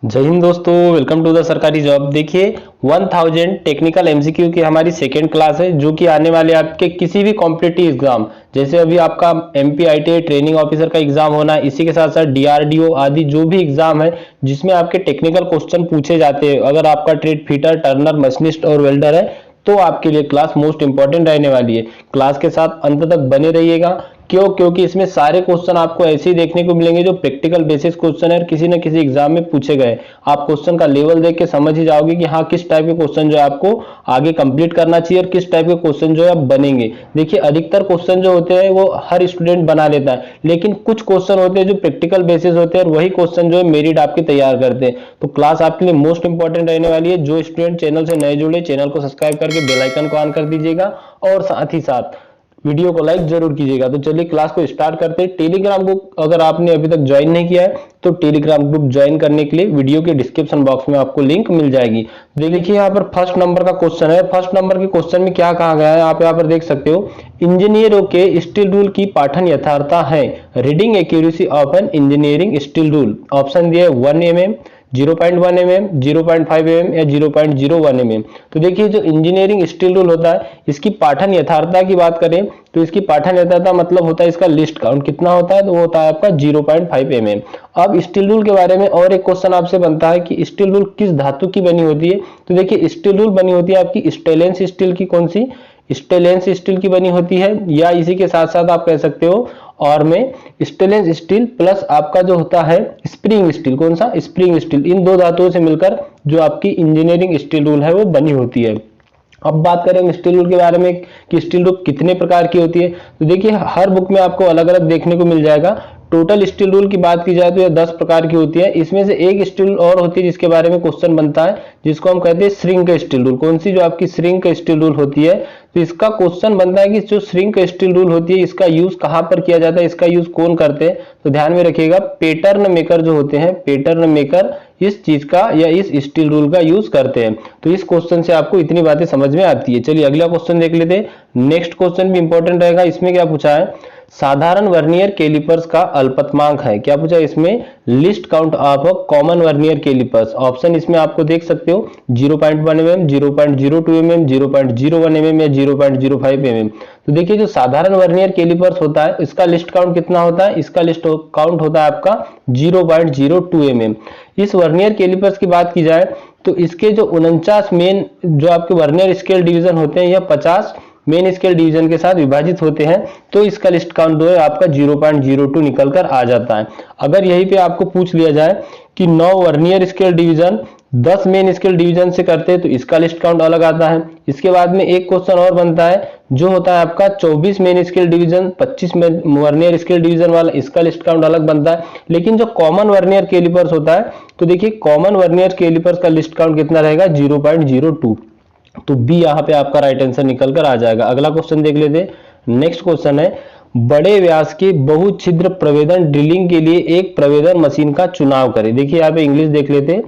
जय हिंद दोस्तों, welcome to the सरकारी जॉब। देखिए 1000 टेक्निकल एमसीक्यू की हमारी सेकेंड क्लास है, जो कि आने वाले आपके किसी भी कॉम्पिटिटिव एग्जाम, जैसे अभी आपका एमपी आईटीआई ट्रेनिंग ऑफिसर का एग्जाम होना है, इसी के साथ साथ डीआरडीओ आदि जो भी एग्जाम है जिसमें आपके टेक्निकल क्वेश्चन पूछे जाते हैं, अगर आपका ट्रेड फिटर, टर्नर, मशीनिस्ट और वेल्डर है तो आपके लिए क्लास मोस्ट इंपॉर्टेंट रहने वाली है। क्लास के साथ अंत तक बने रहिएगा। क्योंकि इसमें सारे क्वेश्चन आपको ऐसे ही देखने को मिलेंगे जो प्रैक्टिकल बेसिस क्वेश्चन है और किसी न किसी एग्जाम में पूछे गए। आप क्वेश्चन का लेवल देख के समझ ही जाओगे कि हाँ, किस टाइप के क्वेश्चन जो है आपको आगे कंप्लीट करना चाहिए और किस टाइप के क्वेश्चन जो है बनेंगे। देखिए अधिकतर क्वेश्चन जो होते हैं वो हर स्टूडेंट बना लेता है, लेकिन कुछ क्वेश्चन होते हैं जो प्रैक्टिकल बेसिस होते हैं और वही क्वेश्चन जो है मेरिट आपके तैयार करते हैं। तो क्लास आपके लिए मोस्ट इंपॉर्टेंट रहने वाली है। जो स्टूडेंट चैनल से नए जुड़े, चैनल को सब्सक्राइब करके बेल आइकन को ऑन कर दीजिएगा और साथ ही साथ वीडियो को लाइक जरूर कीजिएगा। तो चलिए क्लास को स्टार्ट करते हैं। टेलीग्राम ग्रुप अगर आपने अभी तक ज्वाइन नहीं किया है तो टेलीग्राम ग्रुप ज्वाइन करने के लिए वीडियो के डिस्क्रिप्शन बॉक्स में आपको लिंक मिल जाएगी। देखिए यहाँ पर फर्स्ट नंबर का क्वेश्चन है। फर्स्ट नंबर के क्वेश्चन में क्या कहा गया है आप यहाँ पर देख सकते हो। इंजीनियरों के स्टील रूल की पाठन यथार्थता है। Reading accuracy of an engineering steel rule. Option दिए 1 mm, 0.1 mm, 0.5 mm या 0.01 mm। तो देखिए जो इंजीनियरिंग स्टील रूल होता है, इसकी पाठन यथार्थता की बात करें तो इसकी पाठन यथार्थता मतलब होता है इसका लिस्ट काउंट कितना होता है, तो वो होता है आपका 0.5 mm। अब स्टील रूल के बारे में और एक क्वेश्चन आपसे बनता है कि स्टील रूल किस धातु की बनी होती है। तो देखिए स्टील रूल बनी होती है आपकी स्टेनलेस स्टील की। कौन सी? स्टेनलेस स्टील की बनी होती है, या इसी के साथ साथ आप कह सकते हो और में स्टेनलेस स्टील प्लस आपका जो होता है स्प्रिंग स्टील। कौन सा? Spring steel. इन दो धातुओं से मिलकर जो आपकी इंजीनियरिंग स्टील रूल है वो बनी होती है। अब बात करें स्टील रूल के बारे में कि स्टील रूल कितने प्रकार की होती है, तो देखिए हर बुक में आपको अलग अलग देखने को मिल जाएगा। टोटल स्टील रूल की बात की जाए तो यह 10 प्रकार की होती है। इसमें से एक स्टील और होती है जिसके बारे में क्वेश्चन बनता है, जिसको हम कहते हैं श्रिंक स्टील रूल। कौन सी? जो आपकी श्रिंक स्टील रूल होती है। तो इसका क्वेश्चन बनता है कि जो श्रिंक स्टील रूल होती है इसका यूज कहां पर किया जाता है, इसका यूज कौन करते हैं। तो ध्यान में रखिएगा, पैटर्न मेकर जो होते हैं, पैटर्न मेकर इस चीज का या इस स्टील रूल का यूज करते हैं। तो इस क्वेश्चन से आपको इतनी बातें समझ में आती है। चलिए अगला क्वेश्चन देख लेते हैं। नेक्स्ट क्वेश्चन भी इंपॉर्टेंट रहेगा। इसमें क्या पूछा है? साधारण वर्नियर कैलिपर्स का अल्पतमांक है। क्या पूछा इसमें? Least count of common vernier calipers. Option इसमें आपको देख सकते हो 0.1 mm, 0.02 mm, 0.01 mm या 0.05 mm। तो देखिए जो साधारण वर्नियर कैलिपर्स होता है इसका लिस्ट काउंट कितना होता है? इसका लिस्ट काउंट होता है आपका 0.02 mm। इस वर्नियर कैलिपर्स की बात की जाए तो इसके जो 49 मेन जो आपके वर्नियर स्केल डिवीजन होते हैं यह 50 मेन स्केल डिवीजन के साथ विभाजित होते हैं। तो इसका लिस्ट काउंट जो है आपका 0.02 निकल कर आ जाता है। अगर यहीं पे आपको पूछ लिया जाए कि 9 vernier scale division 10 main scale division से करते हैं तो इसका लिस्ट काउंट अलग आता है। इसके बाद में एक क्वेश्चन और बनता है जो होता है आपका 24 main scale division 25 vernier scale division वाला, इसका लिस्ट काउंट अलग बनता है। लेकिन जो कॉमन वर्नियर कैलिपर्स होता है तो देखिए कॉमन वर्नियर कैलिपर्स का लिस्ट काउंट कितना रहेगा? 0.02। तो बी यहाँ पे आपका राइट आंसर निकल कर आ जाएगा। अगला क्वेश्चन देख लेते हैं। नेक्स्ट क्वेश्चन है, बड़े व्यास के बहुछिद्र प्रवेदन ड्रिलिंग के लिए एक प्रवेदन मशीन का चुनाव करें। देखिए यहाँ पे इंग्लिश देख लेते हैं।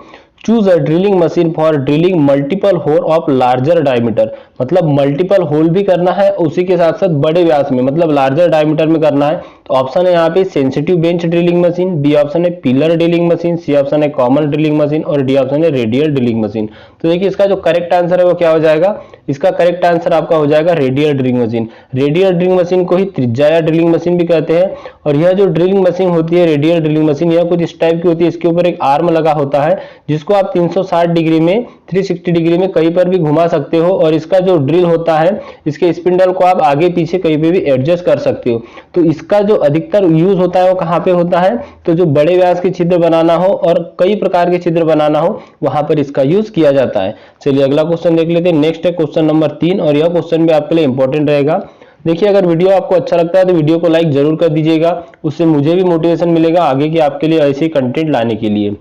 Choose a drilling machine for drilling multiple hole of larger diameter. मतलब मल्टीपल होल भी करना है, उसी के साथ साथ बड़े व्यास में मतलब लार्जर डायमीटर में करना है। तो ऑप्शन है यहाँ पे sensitive bench drilling machine, B option है pillar drilling machine, C option है कॉमन ड्रिलिंग मशीन और डी ऑप्शन है रेडियल ड्रिलिंग मशीन। तो देखिए इसका जो करेक्ट आंसर है वो क्या हो जाएगा? इसका करेक्ट आंसर आपका हो जाएगा radial drilling machine. Radial drilling machine को ही त्रिज्या ड्रिलिंग मशीन भी कहते हैं। और यह जो ड्रिलिंग मशीन होती है रेडियल ड्रिलिंग मशीन, यह कुछ इस टाइप की होती है। इसके ऊपर एक आर्म लगा होता है जिसको आप 360 डिग्री में 360 डिग्री में कहीं पर भी घुमा सकते हो और इसका जो ड्रिल होता है इसके स्पिंडल को आप आगे पीछे कहीं पे भी एडजस्ट कर सकते हो। तो इसका जो अधिकतर यूज होता है वो कहाँ पे होता है? तो जो बड़े व्यास के छिद्र बनाना हो और कई प्रकार के छिद्र बनाना हो वहां पर इसका यूज किया जाता है। चलिए अगला क्वेश्चन देख लेते हैं। नेक्स्ट है क्वेश्चन नंबर 3 और यह क्वेश्चन भी आपके लिए इंपॉर्टेंट रहेगा। देखिए अगर वीडियो आपको अच्छा लगता है तो वीडियो को लाइक जरूर कर दीजिएगा, उससे मुझे भी मोटिवेशन मिलेगा आगे की आपके लिए ऐसे कंटेंट लाने के लिए।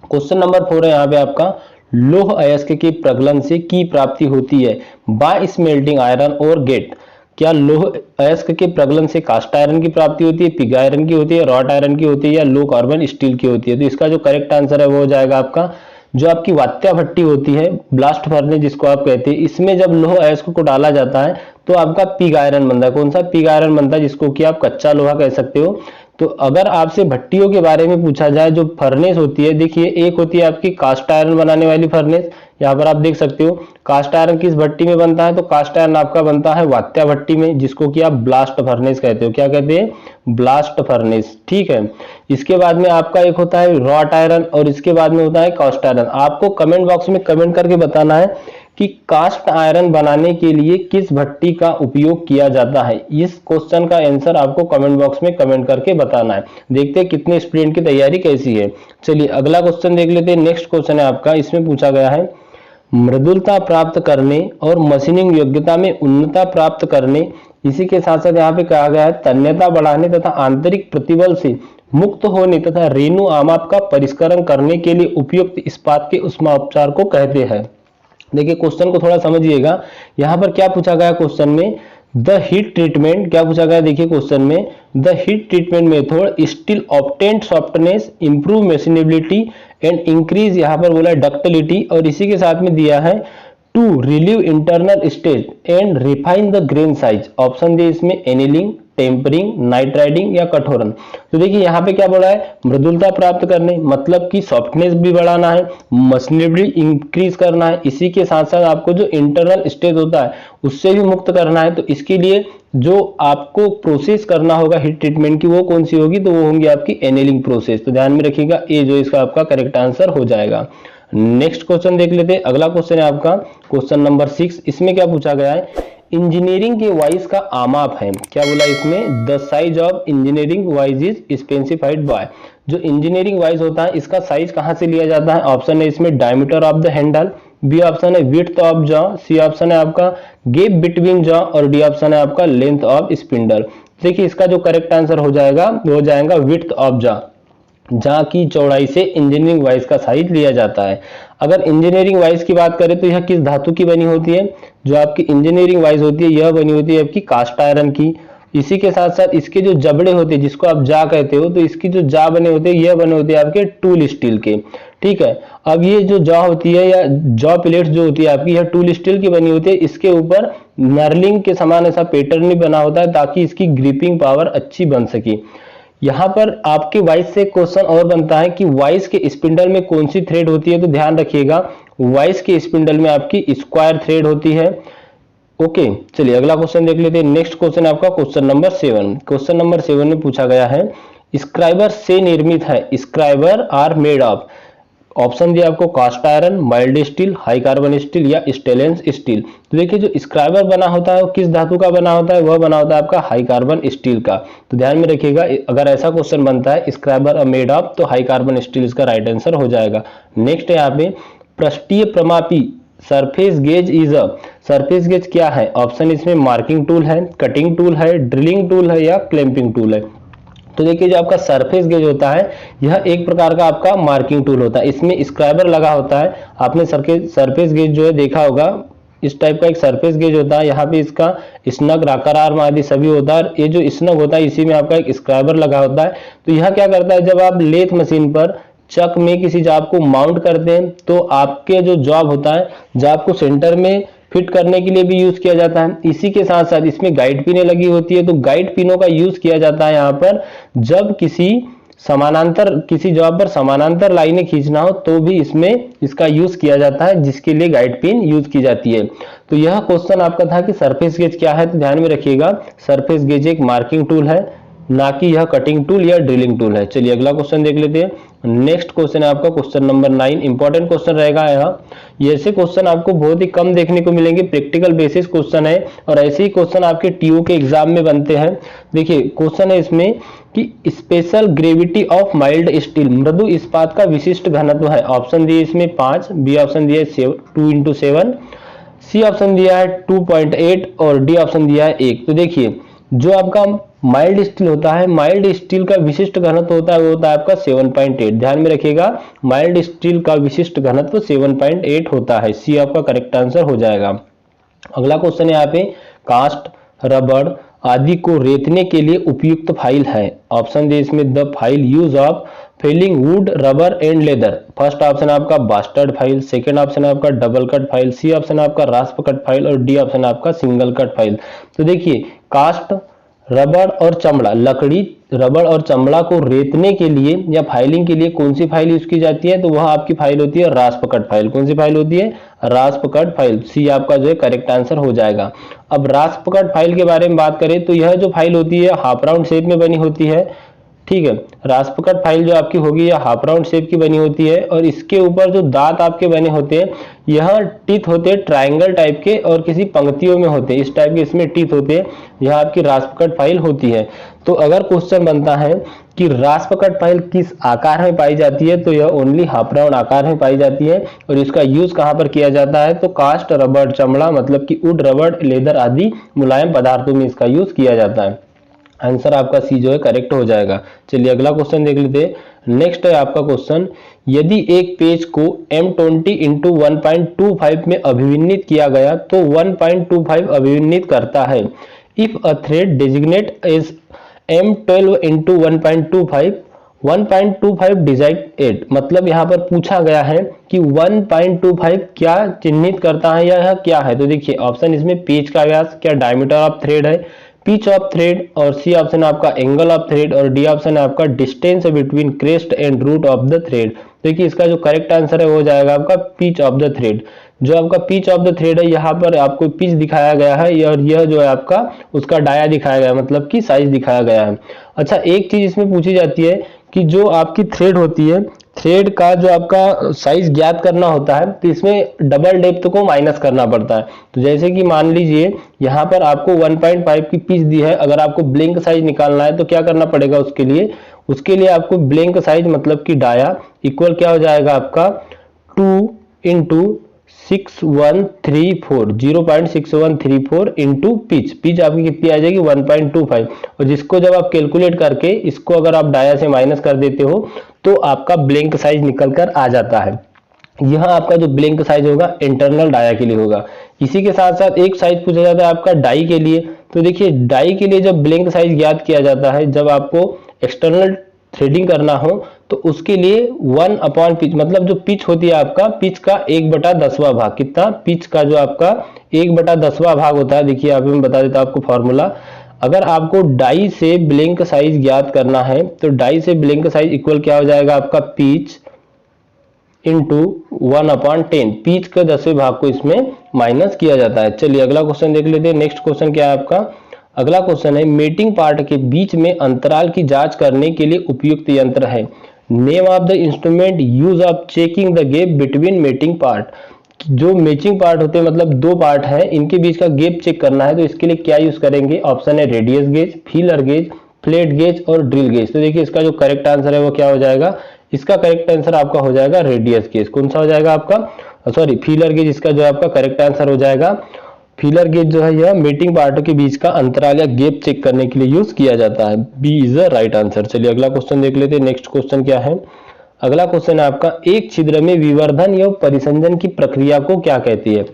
क्वेश्चन नंबर 4 है यहाँ पे आपका, लौह अयस्क के प्रगलन से की प्राप्ति होती है बाय स्मेल्टिंग आयरन और गेट। क्या लौह अयस्क के प्रगलन से कास्ट आयरन की प्राप्ति होती है, पिग आयरन की होती है, रॉट आयरन की होती है या लो कार्बन स्टील की होती है? तो इसका जो करेक्ट आंसर है वो हो जाएगा आपका जो आपकी वात्या भट्टी होती है, ब्लास्ट फर्नेस जिसको आप कहते हैं, इसमें जब लौह अयस्क को डाला जाता है तो आपका पिग आयरन बनता है। कौन सा? पिग आयरन बनता है, जिसको कि आप कच्चा लोहा कह सकते हो। तो अगर आपसे भट्टियों के बारे में पूछा जाए, जो फर्नेस होती है, देखिए एक होती है आपकी कास्ट आयरन बनाने वाली फर्नेस, यहाँ पर आप देख सकते हो कास्ट आयरन किस भट्टी में बनता है, तो कास्ट आयरन आपका बनता है वात्या भट्टी में, जिसको कि आप ब्लास्ट फर्नेस कहते हो। क्या कहते हैं? Blast furnace. ठीक है, इसके बाद में आपका एक होता है रॉट आयरन और इसके बाद में होता है कास्ट आयरन। आपको कमेंट बॉक्स में कमेंट करके बताना है कि कास्ट आयरन बनाने के लिए किस भट्टी का उपयोग किया जाता है। इस क्वेश्चन का आंसर आपको कमेंट बॉक्स में कमेंट करके बताना है। देखते हैं कितने स्टूडेंट की तैयारी कैसी है। चलिए अगला क्वेश्चन देख लेते हैं। नेक्स्ट क्वेश्चन है आपका, इसमें पूछा गया है मृदुलता प्राप्त करने और मशीनिंग योग्यता में उन्नता प्राप्त करने, इसी के साथ साथ यहाँ पे कहा गया है तन्यता बढ़ाने तथा आंतरिक प्रतिबल से मुक्त होने तथा रेणु आमाप का परिष्करण करने के लिए उपयुक्त इस्पात के उष्मा उपचार को कहते हैं। देखिए क्वेश्चन को थोड़ा समझिएगा, यहाँ पर क्या पूछा गया क्वेश्चन में, द हीट ट्रीटमेंट क्या पूछा गया। देखिए क्वेश्चन में the heat treatment method still obtained softness, improve machinability and increase, यहाँ पर बोला डक्टिलिटी, और इसी के साथ में दिया है to relieve internal stage and refine the grain size. Option दी इसमें एनिलिंग, टेम्परिंग, नाइट्राइडिंग या कठोरन। तो देखिए यहाँ पे क्या बोला है, मृदुलता प्राप्त करने मतलब कि सॉफ्टनेस भी बढ़ाना है, मशीनेबिलिटी इंक्रीज करना है, इसी के साथ साथ आपको जो इंटरनल स्टेज होता है उससे भी मुक्त करना है। तो इसके लिए जो आपको प्रोसेस करना होगा हीट ट्रीटमेंट की, वो कौन सी होगी, तो वो होंगी आपकी एनिलिंग प्रोसेस। तो ध्यान में रखिएगा, ये जो इसका आपका करेक्ट आंसर हो जाएगा। नेक्स्ट क्वेश्चन देख लेते हैं। अगला क्वेश्चन है आपका क्वेश्चन नंबर 6। इसमें क्या पूछा गया है, इंजीनियरिंग के वाइज का आमाप है। क्या बोला इसमें, the size of engineering wise is specified by. जो इंजीनियरिंग वाइज होता है इसका साइज कहां से लिया जाता है। ऑप्शन है इसमें diameter of the handle, B option है width of jaw, C option है आपका गैप बिटवीन जॉ और डी ऑप्शन है आपका लेंथ ऑफ स्पिंडल। देखिए इसका जो करेक्ट आंसर हो जाएगा वो हो जाएगा विड्थ ऑफ जॉ, जहां की चौड़ाई से इंजीनियरिंग वाइज का साइज लिया जाता है। अगर इंजीनियरिंग वाइज की बात करें तो यह किस धातु की बनी होती है, जो आपकी इंजीनियरिंग वाइज होती है यह बनी होती है आपकी कास्ट आयरन की। इसी के साथ साथ इसके जो जबड़े होते हैं जिसको आप जा कहते हो, तो इसकी जो जा बने होते हैं यह बने होते हैं आपके टूल स्टील के। ठीक है, अब ये जो जॉ होती है या जॉ प्लेट्स जो होती है आपकी, यह टूल स्टील की बनी होती है। इसके ऊपर नर्लिंग के समान ऐसा पैटर्न भी बना होता है ताकि इसकी ग्रिपिंग पावर अच्छी बन सके। यहाँ पर आपके वाइस से क्वेश्चन और बनता है कि वाइस के स्पिंडल में कौन सी थ्रेड होती है, तो ध्यान रखिएगा वाइस के स्पिंडल में आपकी स्क्वायर थ्रेड होती है। ओके, चलिए अगला क्वेश्चन देख लेते हैं। नेक्स्ट क्वेश्चन आपका क्वेश्चन नंबर 7। क्वेश्चन नंबर 7 में पूछा गया है स्क्राइबर से निर्मित है, scriber are made of. Option दिया आपको cast iron, mild steel, high carbon steel या स्टेनलेस स्टील। तो देखिए जो स्क्राइबर बना होता है वो किस धातु का बना होता है, वह बना होता है आपका हाई कार्बन स्टील का। तो ध्यान में रखिएगा अगर ऐसा क्वेश्चन बनता है स्क्राइबर मेड ऑफ, तो हाई कार्बन स्टील इसका राइट आंसर हो जाएगा। नेक्स्ट है यहाँ पे पृष्ठीय प्रमापी surface gauge is a. Surface gauge क्या है, ऑप्शन इसमें मार्किंग टूल है, कटिंग टूल है, ड्रिलिंग टूल है या क्लैंपिंग टूल है। तो देखिए जो आपका सरफेस गेज होता है यह एक प्रकार का आपका मार्किंग टूल होता है, इसमें स्क्राइबर लगा होता है। आपने सरफेस गेज जो है देखा होगा, इस टाइप का एक सरफेस गेज होता है। यहाँ पे इसका स्नग, राकर आर्म आदि सभी होता है। ये जो स्नग होता है इसी में आपका एक स्क्राइबर लगा होता है। तो यह क्या करता है, जब आप लेथ मशीन पर चक में किसी जॉब को माउंट करते हैं तो आपके जो जॉब होता है, जॉब को सेंटर में फिट करने के लिए भी यूज किया जाता है। इसी के साथ साथ इसमें गाइड पिनें लगी होती है, तो गाइड पिनों का यूज किया जाता है यहाँ पर जब किसी जॉब पर समानांतर लाइनें खींचना हो तो भी इसमें इसका यूज किया जाता है, जिसके लिए गाइड पिन यूज की जाती है। तो यह क्वेश्चन आपका था कि सरफेस गेज क्या है, तो ध्यान में रखिएगा सरफेस गेज एक मार्किंग टूल है, ना कि यह कटिंग टूल या ड्रिलिंग टूल है। चलिए अगला क्वेश्चन देख लेते हैं। नेक्स्ट क्वेश्चन है आपका क्वेश्चन नंबर 9। इंपॉर्टेंट क्वेश्चन रहेगा यह। ऐसे क्वेश्चन आपको बहुत ही कम देखने को मिलेंगे, प्रैक्टिकल बेसिस क्वेश्चन है और ऐसे ही क्वेश्चन आपके टीओ के एग्जाम में बनते हैं। देखिए क्वेश्चन है इसमें कि special gravity of mild steel, मृदु इस्पात का विशिष्ट घनत्व है। ऑप्शन दिए इसमें 5, बी ऑप्शन दिया है 2x7, सी ऑप्शन दिया है 2.8 और डी ऑप्शन दिया है 1। तो देखिए जो आपका माइल्ड स्टील होता है, माइल्ड स्टील का विशिष्ट घनत्व होता है वो होता है आपका 7.8। ध्यान में रखिएगा माइल्ड स्टील का विशिष्ट घनत्व 7.8 होता है। सी आपका करेक्ट आंसर हो जाएगा। अगला क्वेश्चन है यहाँ पे कास्ट, रबड़ आदि को रेतने के लिए उपयुक्त फाइल है। ऑप्शन दे इसमें the file use of filing wood, rubber and leather. First option है आपका बास्टर्ड फाइल, सेकंड ऑप्शन है आपका double cut file, C option है आपका रास्प कट फाइल और डी ऑप्शन है आपका सिंगल कट फाइल। तो देखिए कास्ट, रबड़ और चमड़ा, लकड़ी, रबड़ और चमड़ा को रेतने के लिए या फाइलिंग के लिए कौन सी फाइल यूज की जाती है? तो वह आपकी फाइल होती है रास्प कट फाइल। कौन सी फाइल होती है? रास्प कट फाइल। सी आपका जो है करेक्ट आंसर हो जाएगा। अब रास्प कट फाइल के बारे में बात करें तो यह जो फाइल होती है हाफ राउंड शेप में बनी होती है, ठीक है। रास्प कट फाइल जो आपकी होगी यह हाफ राउंड शेप की बनी होती है और इसके ऊपर जो दांत आपके बने होते हैं यह टीथ होते हैं ट्रायंगल टाइप के और किसी पंक्तियों में होते हैं, इस टाइप के इसमें टीथ होते हैं। यह आपकी रास्प कट फाइल होती है। तो अगर क्वेश्चन बनता है कि रास्प कट फाइल किस आकार में पाई जाती है तो यह ओनली हाफ राउंड आकार में पाई जाती है। और इसका यूज कहां पर किया जाता है? तो कास्ट, रबड़, चमड़ा मतलब कि वुड, रबड़, लेदर आदि मुलायम पदार्थों में इसका यूज किया जाता है। आंसर आपका सी जो है करेक्ट हो जाएगा। चलिए अगला क्वेश्चन देख लेते हैं। नेक्स्ट है आपका क्वेश्चन, यदि एक पेज को M20 इंटू 1.25 में अभिन्नित किया गया तो 1.25 अभिन्नित करता है। If a thread designate as M12 into 1.25 1.25 डिजिट, मतलब यहाँ पर पूछा गया है कि 1.25 क्या चिन्हित करता है या यह क्या है? तो देखिए ऑप्शन इसमें पेज का व्यास, क्या डायमीटर ऑफ थ्रेड है, पिच ऑफ थ्रेड, और सी ऑप्शन आपका एंगल ऑफ थ्रेड, और डी ऑप्शन है आपका distance between crest and root of the thread. देखिए इसका जो करेक्ट आंसर है वो हो जाएगा आपका पिच ऑफ द थ्रेड। जो आपका पिच ऑफ द थ्रेड है यहाँ पर आपको पिच दिखाया गया है और यह जो है आपका उसका डाया दिखाया गया है, मतलब कि साइज दिखाया गया है। अच्छा, एक चीज इसमें पूछी जाती है कि जो आपकी थ्रेड होती है, थ्रेड का जो आपका साइज ज्ञात करना होता है तो इसमें डबल डेप्थ को माइनस करना पड़ता है। तो जैसे कि मान लीजिए यहाँ पर आपको 1.5 की पिच दी है, अगर आपको ब्लैंक साइज निकालना है तो क्या करना पड़ेगा उसके लिए आपको ब्लैंक साइज मतलब कि डाया इक्वल क्या हो जाएगा आपका 2 इंटू 0.6134 इंटू पिच आपकी कितनी आ जाएगी 1.25। और जिसको जब आप कैलकुलेट करके इसको अगर आप डाया से माइनस कर देते हो तो आपका ब्लैंक साइज निकल कर आ जाता है। यह आपका जो ब्लैंक साइज होगा इंटरनल डाया के लिए होगा। इसी के साथ साथ एक साइज पूछा जाता है आपका डाई के लिए। तो देखिए डाई के लिए जब ब्लैंक साइज ज्ञात किया जाता है, जब आपको एक्सटर्नल थ्रेडिंग करना हो तो उसके लिए 1 अपॉन पिच, मतलब जो पिच होती है आपका पिच का 1/10वां भाग, कितना पिच का जो आपका 1/10वां भाग होता है। देखिए यहाँ पे मैं बता देता हूं आपको फॉर्मूला। अगर आपको डाई से ब्लैंक साइज ज्ञात करना है तो डाई से ब्लैंक साइज इक्वल क्या हो जाएगा आपका पिच इंटू 1/10, पिच के 10वें भाग को इसमें माइनस किया जाता है। चलिए अगला क्वेश्चन देख लेते हैं। नेक्स्ट क्वेश्चन क्या है आपका? अगला क्वेश्चन है, मेटिंग पार्ट के बीच में अंतराल की जांच करने के लिए उपयुक्त यंत्र है। Name of the instrument use of checking the gap between mating part. जो मैचिंग पार्ट होते हैं मतलब दो पार्ट है, इनके बीच का गैप चेक करना है तो इसके लिए क्या यूज करेंगे? ऑप्शन है radius gauge, feeler gauge, flat gauge और ड्रिल गेज। तो देखिए इसका जो करेक्ट आंसर है वो क्या हो जाएगा? इसका करेक्ट आंसर आपका हो जाएगा रेडियस गेज। कौन सा हो जाएगा आपका? सॉरी, फीलर गेज इसका जो आपका करेक्ट आंसर हो जाएगा। फीलर गेज जो है यह मीटिंग पार्टों के बीच का अंतराल या गैप चेक करने के लिए यूज किया जाता है। B is the right answer. चलिए अगला क्वेश्चन देख लेते हैं। नेक्स्ट क्वेश्चन क्या है? अगला क्वेश्चन है आपका, एक छिद्र में विवर्धन या परिसंजन की प्रक्रिया को क्या कहती है?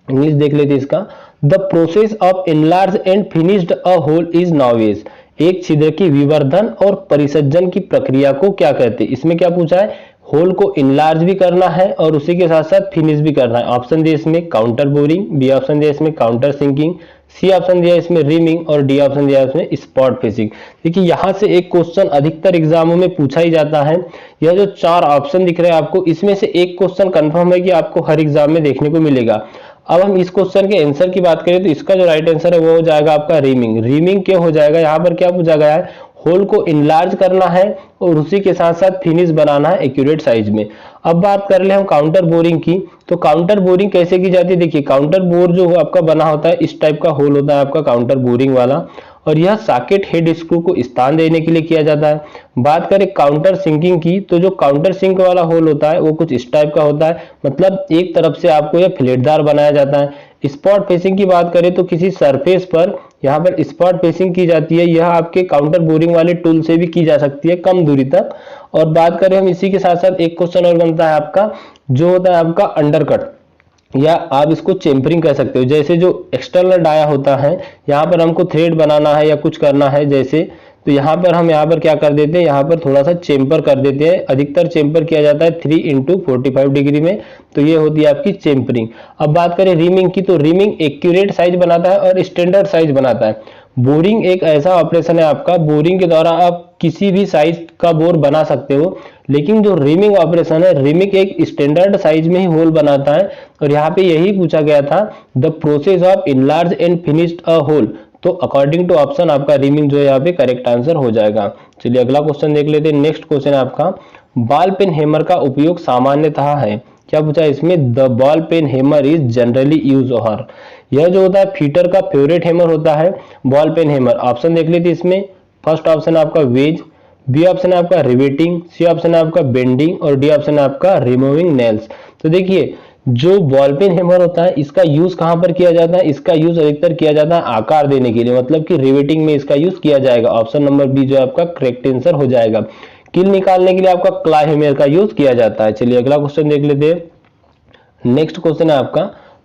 इंग्लिश देख लेते हैं इसका। The process of enlarge and finished a hole is known as. एक छिद्र की विवर्धन और परिसंजन की प्रक्रिया को क्या कहते हैं? इसमें क्या पूछा है? होल को इनलार्ज भी करना है और उसी के साथ साथ फिनिश भी करना है। ऑप्शन दिया इसमें काउंटर बोरिंग, बी ऑप्शन दिया इसमें काउंटर सिंकिंग, सी ऑप्शन दिया इसमें रिमिंग और डी ऑप्शन दिया इसमें स्पॉट फिशिंग। देखिए यहां से एक क्वेश्चन अधिकतर एग्जामों में पूछा ही जाता है। यह जो चार ऑप्शन दिख रहे हैं आपको, इसमें से एक क्वेश्चन कंफर्म है कि आपको हर एग्जाम में देखने को मिलेगा। अब हम इस क्वेश्चन के आंसर की बात करें तो इसका जो राइट आंसर है वो हो जाएगा आपका रिमिंग। रिमिंग क्यों हो जाएगा? यहाँ पर क्या पूछा गया है? होल को इनलार्ज करना है और उसी के साथ साथ फिनिश बनाना है एक्यूरेट साइज में। अब बात कर ले हम काउंटर बोरिंग की, तो काउंटर बोरिंग कैसे की जाती है? देखिए काउंटर बोर जो आपका बना होता है इस टाइप का होल होता है आपका काउंटर बोरिंग वाला, और यह सॉकेट हेड स्क्रू को स्थान देने के लिए किया जाता है। बात करें काउंटर सिंकिंग की, तो जो काउंटर सिंक वाला होल होता है वो कुछ इस टाइप का होता है, मतलब एक तरफ से आपको यह फ्लेटदार बनाया जाता है। स्पॉट फेसिंग की बात करें तो किसी सरफेस पर यहाँ पर स्पॉट फेसिंग की जाती है। यह आपके काउंटर बोरिंग वाले टूल से भी की जा सकती है कम दूरी तक। और बात करें हम इसी के साथ साथ एक क्वेश्चन और बनता है आपका, जो होता है आपका अंडरकट, या आप इसको चेम्परिंग कह सकते हो। जैसे जो एक्सटर्नल डाया होता है, यहाँ पर हमको थ्रेड बनाना है या कुछ करना है जैसे, तो यहाँ पर हम यहाँ पर क्या कर देते हैं, यहाँ पर थोड़ा सा चेम्पर कर देते हैं। अधिकतर चेम्पर किया जाता है 3x45 डिग्री में, तो ये होती है आपकी चेम्परिंग। अब बात करें रिमिंग की, तो रिमिंग एक्यूरेट साइज बनाता है और स्टैंडर्ड साइज बनाता है। बोरिंग एक ऐसा ऑपरेशन है आपका, बोरिंग के द्वारा आप किसी भी साइज का बोर बना सकते हो, लेकिन जो रिमिंग ऑपरेशन है, रिमिंग एक स्टैंडर्ड साइज में ही होल बनाता है। और यहाँ पे यही पूछा गया था, the process of enlarge and finished a hole. तो अकॉर्डिंग टू ऑप्शन आपका रिमिंग जो है यहाँ पे करेक्ट आंसर हो जाएगा। चलिए अगला क्वेश्चन देख लेते हैं। नेक्स्ट क्वेश्चन है आपका, बॉल पेन हैमर का उपयोग सामान्यतः है। क्या पूछा है इसमें, the ball peen hammer is generally use और। यह जो होता है फीटर का फेवरेट हैमर होता है बॉल पेन हैमर। ऑप्शन देख लेते इसमें, फर्स्ट ऑप्शन है आपका वेज, बी ऑप्शन है आपका रिवेटिंग, सी ऑप्शन है आपका बेंडिंग और डी ऑप्शन है आपका रिमूविंग नेल्स। तो देखिए जो बॉल पेन हैमर होता है इसका यूज कहां पर किया जाता है, इसका यूज अधिकतर किया जाता है आकार देने के लिए, मतलब कि रिवेटिंग में इसका यूज किया जाएगा। ऑप्शन नंबर बी जो है आपका करेक्ट आंसर हो जाएगा। कील निकालने के लिए आपका क्ला हैमर का यूज किया जाता है। चलिए अगला क्वेश्चन देख लेते हैं। नेक्स्ट क्वेश्चन है आपका,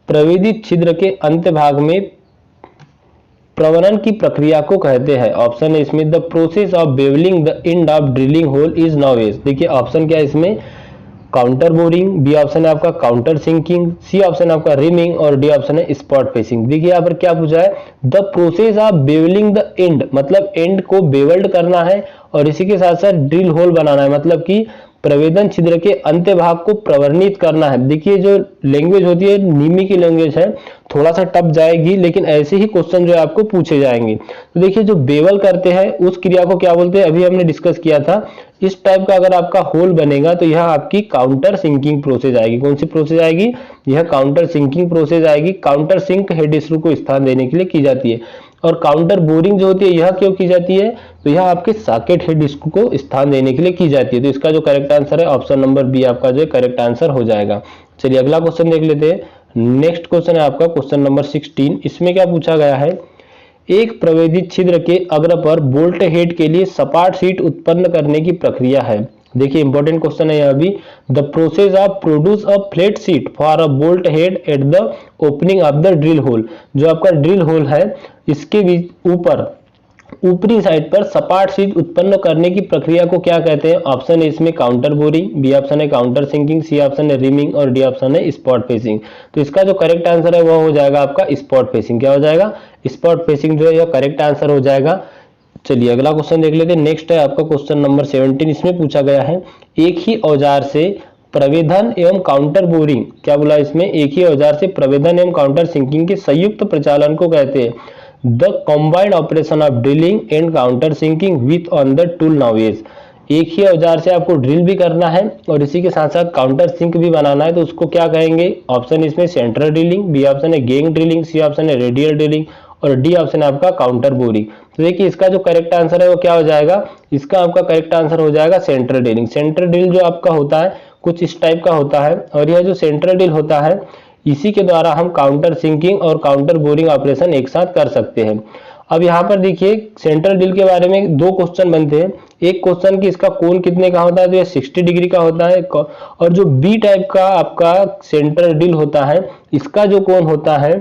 प्रवेदित छिद्र के अंत भाग में प्रवरण की प्रक्रिया को कहते हैं। ऑप्शन है इसमें, the process of bevelling the end of drilling hole is known as. देखिए ऑप्शन क्या है इसमें, काउंटर बोरिंग, बी ऑप्शन है आपका काउंटर सिंकिंग, सी ऑप्शन है आपका रिमिंग और डी ऑप्शन है स्पॉट फेसिंग। देखिए यहाँ पर क्या पूछा है, the process of bevelling the and, मतलब एंड को बेवल्ड करना है और इसी के साथ साथ ड्रिल होल बनाना है, मतलब कि प्रवेदन छिद्र के अंत्य भाग को प्रवर्णित करना है। देखिए जो लैंग्वेज होती है निमी की लैंग्वेज है, थोड़ा सा टफ जाएगी, लेकिन ऐसे ही क्वेश्चन जो है आपको पूछे जाएंगे। तो देखिए जो बेवल करते हैं उस क्रिया को क्या बोलते हैं, अभी हमने डिस्कस किया था। इस टाइप का अगर आपका होल बनेगा तो यह आपकी काउंटर सिंकिंग प्रोसेस आएगी। कौन सी प्रोसेस आएगी, यह काउंटर सिंकिंग प्रोसेस आएगी। काउंटर सिंक हेड स्क्रू को स्थान देने के लिए की जाती है। और काउंटर बोरिंग जो होती है यह क्यों की जाती है, तो यह आपके सॉकेट हेड स्क्रू को स्थान देने के लिए की जाती है। तो इसका जो करेक्ट आंसर है ऑप्शन नंबर बी आपका जो है करेक्ट आंसर हो जाएगा। चलिए अगला क्वेश्चन देख लेते हैं। नेक्स्ट क्वेश्चन है आपका क्वेश्चन नंबर 16। इसमें क्या पूछा गया है, एक प्रवेदित छिद्र के अग्र पर बोल्ट हेड के लिए सपाट सीट उत्पन्न करने की प्रक्रिया है। देखिए इंपॉर्टेंट क्वेश्चन है यह भी, the process of produce a flat seat for a bolt head at the opening of the drill hole. जो आपका ड्रिल होल है इसके बीच ऊपर ऊपरी साइड पर सपाट सीट उत्पन्न करने की प्रक्रिया को क्या कहते हैं। ऑप्शन है इसमें काउंटर बोरिंग, बी ऑप्शन है काउंटर सिंकिंग, सी ऑप्शन है रिमिंग और डी ऑप्शन है स्पॉट फेसिंग। तो इसका जो करेक्ट आंसर है वह हो जाएगा आपका स्पॉट फेसिंग। क्या हो जाएगा, स्पॉट फेसिंग जो है यह करेक्ट आंसर हो जाएगा। चलिए अगला क्वेश्चन देख लेते हैं। नेक्स्ट है आपका क्वेश्चन नंबर 17। इसमें पूछा गया है, एक ही औजार से प्रवेधन एवं काउंटर बोरिंग, क्या बोला इसमें, एक ही औजार से प्रवेधन एवं काउंटर सिंकिंग के संयुक्त प्रचालन को कहते हैं the combined operation of drilling and counter sinking with on the tool known as. एक ही औजार से आपको ड्रिल भी करना है और इसी के साथ साथ काउंटर सिंक भी बनाना है, तो उसको क्या कहेंगे। ऑप्शन इसमें सेंट्रल ड्रिलिंग, बी ऑप्शन है गेंग ड्रिलिंग, सी ऑप्शन है रेडियल ड्रिलिंग और डी ऑप्शन है आपका काउंटर बोरिंग। तो देखिए इसका जो करेक्ट आंसर है वो क्या हो जाएगा, इसका आपका करेक्ट आंसर हो जाएगा सेंट्रल ड्रिलिंग। सेंट्रल ड्रिल जो आपका होता है कुछ इस टाइप का होता है और यह जो सेंट्रल ड्रिल होता है इसी के द्वारा हम काउंटर सिंकिंग और काउंटर बोरिंग ऑपरेशन एक साथ कर सकते हैं। अब यहाँ पर देखिए सेंट्रल ड्रिल के बारे में दो क्वेश्चन बनते हैं। एक क्वेश्चन कि इसका कोण कितने का होता है, तो ये 60 डिग्री का होता है। और जो बी टाइप का आपका सेंट्रल ड्रिल होता है इसका जो कोण होता है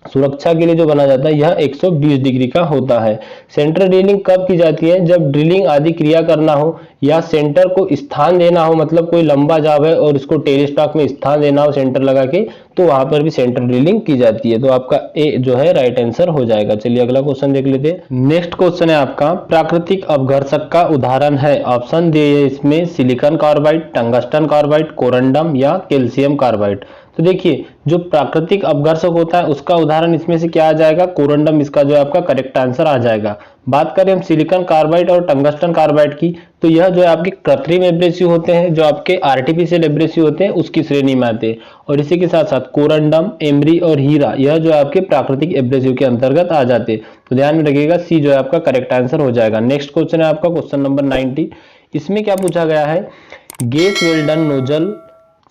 सुरक्षा के लिए जो बना जाता है यह 120 डिग्री का होता है। सेंटर ड्रिलिंग कब की जाती है, जब ड्रिलिंग आदि क्रिया करना हो या सेंटर को स्थान देना हो, मतलब कोई लंबा जॉब है और इसको टेलीस्टॉक में स्थान देना हो सेंटर लगा के, तो वहां पर भी सेंटर ड्रिलिंग की जाती है। तो आपका ए जो है राइट आंसर हो जाएगा। चलिए अगला क्वेश्चन देख लेते हैं। नेक्स्ट क्वेश्चन है आपका, प्राकृतिक अपघर्षक का उदाहरण है। ऑप्शन दिए इसमें silicon carbide, tungsten carbide, corundum या कैल्शियम कार्बाइड। तो देखिए जो प्राकृतिक अपघर्षक होता है उसका उदाहरण इसमें से क्या आ जाएगा, कोरंडम इसका जो है आपका करेक्ट आंसर आ जाएगा। बात करें हम सिलिकॉन कार्बाइड और टंगस्टन कार्बाइड की, तो यह जो है आपके कृत्रिम एब्रेसिव होते हैं, जो आपके आर्टिफिशियल एब्रेसिव होते हैं उसकी श्रेणी में आते हैं। और इसी के साथ साथ कोरंडम, एमरी और हीरा यह जो है आपके प्राकृतिक एब्रेसिव के अंतर्गत आ जाते हैं। तो ध्यान में रखिएगा सी जो है आपका करेक्ट आंसर हो जाएगा। नेक्स्ट क्वेश्चन है आपका क्वेश्चन नंबर 90। इसमें क्या पूछा गया है, गैस वेल्डन नोजल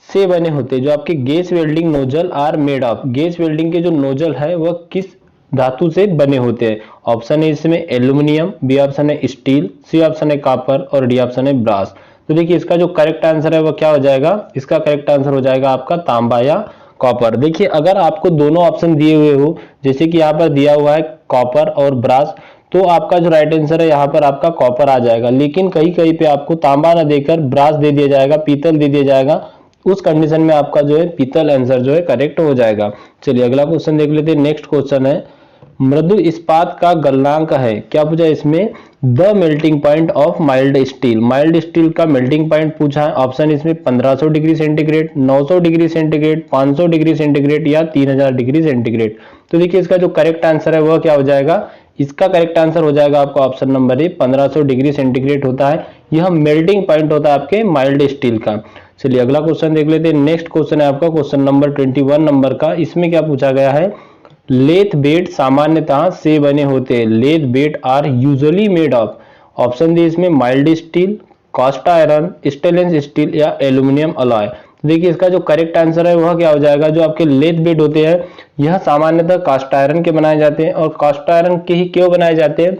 से बने होते हैं, जो आपके gas welding nozzle are made of, gas welding के जो नोजल है वह किस धातु से बने होते हैं। ऑप्शन है इसमें एल्यूमिनियम, बी ऑप्शन है स्टील, सी ऑप्शन है कॉपर और डी ऑप्शन है ब्रास। तो देखिए इसका जो करेक्ट आंसर है वह क्या हो जाएगा, इसका करेक्ट आंसर हो जाएगा आपका तांबा या कॉपर। देखिए अगर आपको दोनों ऑप्शन दिए हुए हो, जैसे कि यहाँ पर दिया हुआ है कॉपर और ब्रास, तो आपका जो राइट आंसर है यहाँ पर आपका कॉपर आ जाएगा। लेकिन कहीं कहीं पे आपको तांबा ना देकर ब्रास दे दिया जाएगा, पीतल दे दिया जाएगा, उस कंडीशन में आपका जो है पीतल आंसर जो है करेक्ट हो जाएगा। चलिए अगला क्वेश्चन देख लेते हैं। नेक्स्ट क्वेश्चन है मृदु इस्पात का गलनांक है। क्या पूछा इसमें? The melting point of mild steel. Mild steel का मेल्टिंग पॉइंट पूछा है। ऑप्शन इसमें 1500 degree centigrade, 900 degree centigrade, 500 degree centigrade या 3000 डिग्री सेंटीग्रेड। तो देखिए इसका जो करेक्ट आंसर है वह क्या हो जाएगा? इसका करेक्ट आंसर हो जाएगा आपका option number A, 1500 degree centigrade होता है। यह मेल्टिंग पॉइंट होता है आपके माइल्ड स्टील का। चलिए अगला क्वेश्चन देख लेते हैं। नेक्स्ट क्वेश्चन है आपका क्वेश्चन नंबर 21 नंबर का। इसमें क्या पूछा गया है? लेथ बेड सामान्यतः से बने होते हैं। Lathe bed are usually made of. Option दी इसमें mild steel, cast iron, stainless steel या एल्यूमिनियम अलॉय। देखिए इसका जो करेक्ट आंसर है वह क्या हो जाएगा? जो आपके लेथ बेड होते हैं यह सामान्यतः कास्ट आयरन के बनाए जाते हैं। और कास्ट आयरन के ही क्यों बनाए जाते हैं?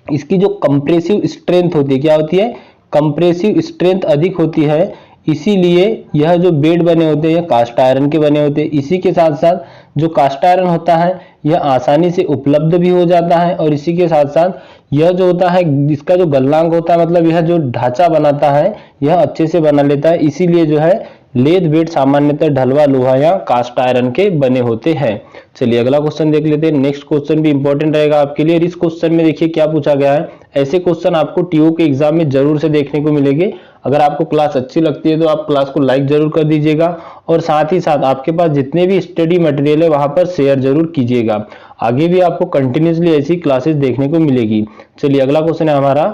इसकी जो कंप्रेसिव स्ट्रेंथ होती है, क्या होती है? कंप्रेसिव स्ट्रेंथ अधिक होती है, इसीलिए यह जो बेड बने होते हैं कास्ट आयरन के बने होते हैं। इसी के साथ साथ जो कास्ट आयरन होता है यह आसानी से उपलब्ध भी हो जाता है, और इसी के साथ साथ यह जो होता है इसका जो गलनांक होता है, मतलब यह जो ढांचा बनाता है यह अच्छे से बना लेता है। इसीलिए जो है लेथ बेड सामान्यतः ढलवा लोहा या कास्ट आयरन के बने होते हैं। चलिए अगला क्वेश्चन देख लेते हैं। नेक्स्ट क्वेश्चन भी इंपॉर्टेंट रहेगा आपके लिए। इस क्वेश्चन में देखिए क्या पूछा गया है। ऐसे क्वेश्चन आपको टीओ के एग्जाम में जरूर से देखने को मिलेंगे। अगर आपको क्लास अच्छी लगती है तो आप क्लास को लाइक जरूर कर दीजिएगा, और साथ ही साथ आपके पास जितने भी स्टडी मटेरियल है वहां पर शेयर जरूर कीजिएगा। आगे भी आपको कंटिन्यूसली ऐसी क्लासेस देखने को मिलेगी। चलिए अगला क्वेश्चन है हमारा।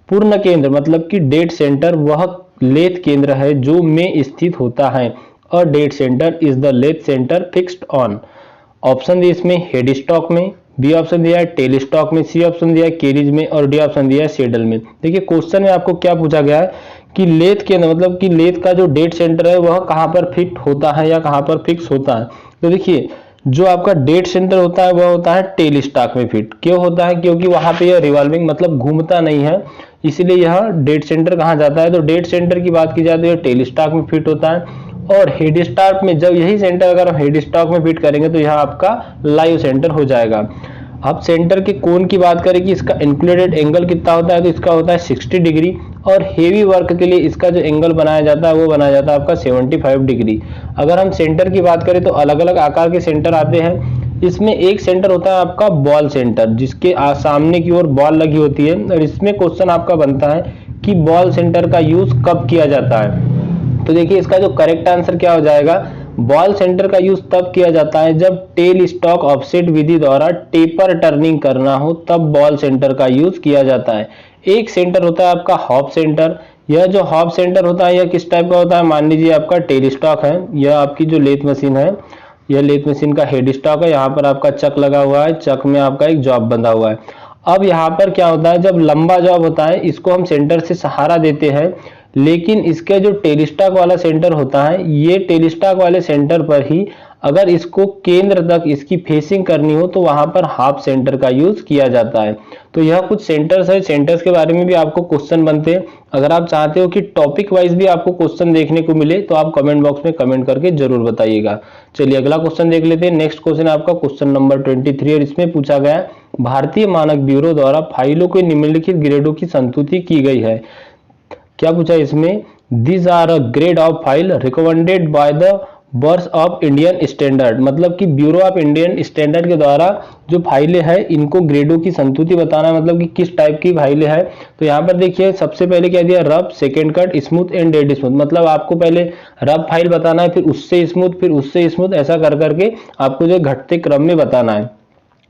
पूर्ण केंद्र मतलब कि डेड सेंटर वह लेथ केंद्र है जो में स्थित होता है। A dead centre is the lathe centre fixed on. Option दिए इसमें हेड स्टॉक में, बी ऑप्शन दिया है टेल स्टॉक में, सी ऑप्शन दिया है कैरिज में, और डी ऑप्शन दिया है सेडल में। देखिए क्वेश्चन में आपको क्या पूछा गया है कि लेथ के मतलब कि लेथ का जो डेड सेंटर है वह कहां पर फिट होता है या कहां पर फिक्स होता है। तो देखिए जो आपका डेड सेंटर होता है वह होता है टेल स्टॉक में फिट। क्यों होता है? क्योंकि वहां पे यह रिवॉल्विंग मतलब घूमता नहीं है, इसलिए यह डेड सेंटर कहा जाता है। तो डेड सेंटर की बात की जाए तो यह टेल स्टॉक में फिट होता है। और हेड स्टॉक में जब यही सेंटर अगर हम हेड स्टॉक में फिट करेंगे तो यह आपका लाइव सेंटर हो जाएगा। अब सेंटर के कोण की बात करें कि इसका इंक्लूडेड एंगल कितना होता है, तो इसका होता है 60 डिग्री, और हेवी वर्क के लिए इसका जो एंगल बनाया जाता है वो बनाया जाता है आपका 75 डिग्री। अगर हम सेंटर की बात करें तो अलग अलग आकार के सेंटर आते हैं। इसमें एक सेंटर होता है आपका बॉल सेंटर, जिसके सामने की ओर बॉल लगी होती है। और इसमें क्वेश्चन आपका बनता है कि बॉल सेंटर का यूज कब किया जाता है। तो देखिए इसका जो करेक्ट आंसर क्या हो जाएगा? बॉल सेंटर का यूज तब किया जाता है जब टेल स्टॉक ऑफसेट विधि द्वारा टेपर टर्निंग करना हो, तब बॉल सेंटर का यूज किया जाता है। एक सेंटर होता है आपका हॉप सेंटर। यह जो हॉप सेंटर होता है यह किस टाइप का होता है? मान लीजिए आपका टेल स्टॉक है, यह आपकी जो लेथ मशीन है, यह लेथ मशीन का हेड स्टॉक है। यहाँ पर आपका चक लगा हुआ है, चक में आपका एक जॉब बंधा हुआ है। अब यहाँ पर क्या होता है, जब लंबा जॉब होता है इसको हम सेंटर से सहारा देते हैं, लेकिन इसके जो टेल स्टॉक वाला सेंटर होता है, ये टेल स्टॉक वाले सेंटर पर ही अगर इसको केंद्र तक इसकी फेसिंग करनी हो तो वहां पर हाफ सेंटर का यूज किया जाता है। तो यह कुछ सेंटर्स है, सेंटर्स के बारे में भी आपको क्वेश्चन बनते हैं। अगर आप चाहते हो कि टॉपिक वाइज भी आपको क्वेश्चन देखने को मिले तो आप कमेंट बॉक्स में कमेंट करके जरूर बताइएगा। चलिए अगला क्वेश्चन देख लेते हैं। नेक्स्ट क्वेश्चन आपका क्वेश्चन नंबर 23, और इसमें पूछा गया भारतीय मानक ब्यूरो द्वारा फाइलों के निम्नलिखित ग्रेडों की संस्तुति की गई है। क्या पूछा इसमें? This are a grade of file recommended by the bureau of Indian standard. मतलब कि ब्यूरो ऑफ इंडियन स्टैंडर्ड के द्वारा जो फाइलें हैं इनको ग्रेडों की संस्तुति बताना, मतलब कि किस टाइप की फाइलें हैं। तो यहाँ पर देखिए सबसे पहले क्या दिया? Rough, second cut, smooth and dead smooth. मतलब आपको पहले रफ फाइल बताना है, फिर उससे स्मूथ, फिर उससे स्मूथ, ऐसा कर करके आपको जो घटते क्रम में बताना है।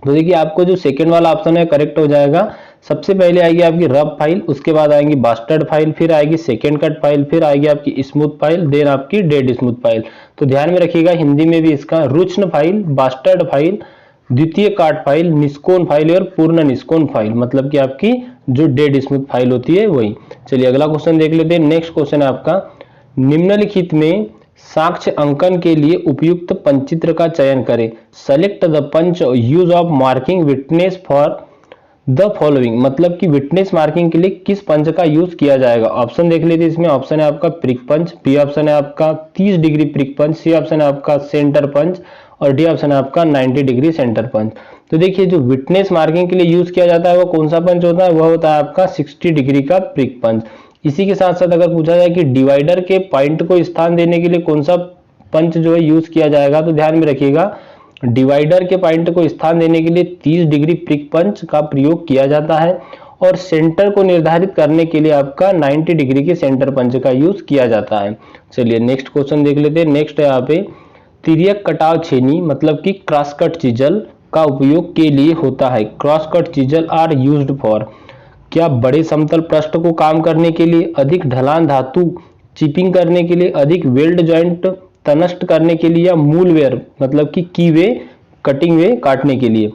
तो देखिए आपको जो सेकेंड वाला ऑप्शन है करेक्ट हो जाएगा। सबसे पहले आएगी आपकी रफ फाइल, उसके बाद आएगी बास्टर्ड फाइल, फिर आएगी सेकेंड कट फाइल, फिर आएगी आपकी स्मूथ फाइल, देन आपकी डेड स्मूथ फाइल। तो ध्यान में रखिएगा हिंदी में भी इसका रुच्न फाइल, बास्टर्ड फाइल, द्वितीय काट फाइल, निष्कोण फाइल और पूर्ण निष्कोण फाइल, मतलब कि आपकी जो डेड स्मूथ फाइल होती है वही। चलिए अगला क्वेश्चन देख लेते हैं। नेक्स्ट क्वेश्चन है आपका, निम्नलिखित में साक्ष्य अंकन के लिए उपयुक्त पंचचित्र का चयन करें। Select the punch use of marking witness for the following. मतलब कि विटनेस मार्किंग के लिए किस पंच का यूज किया जाएगा। ऑप्शन देख लेते हैं। इसमें ऑप्शन है आपका प्रिक पंच, बी ऑप्शन है आपका 30 डिग्री प्रिक पंच, सी ऑप्शन है आपका सेंटर पंच, और डी ऑप्शन है आपका 90 डिग्री सेंटर पंच। तो देखिए जो विटनेस मार्किंग के लिए यूज किया जाता है वो कौन सा पंच होता है? वह होता है आपका 60 डिग्री का प्रिक पंच। इसी के साथ साथ अगर पूछा जाए कि डिवाइडर के पॉइंट को स्थान देने के लिए कौन सा पंच जो है यूज किया जाएगा, तो ध्यान में रखिएगा डिवाइडर के पॉइंट को स्थान देने के लिए 30 डिग्री प्रिक पंच का प्रयोग किया जाता है और सेंटर को निर्धारित करने के लिए आपका 90 डिग्री के सेंटर पंच का यूज किया जाता है। चलिए नेक्स्ट क्वेश्चन देख लेते हैं। नेक्स्ट है यहाँ पे तिर्यक कटाव छेनी मतलब कि क्रॉस कट चीजल का उपयोग के लिए होता है। Cross cut chisel are used for, क्या बड़े समतल पृष्ठ को काम करने के लिए, अधिक ढलान धातु चिपिंग करने के लिए, अधिक वेल्ड जॉइंट तनष्ट करने के लिए, या मूल वेयर मतलब कि की वे कटिंग वे काटने के लिए।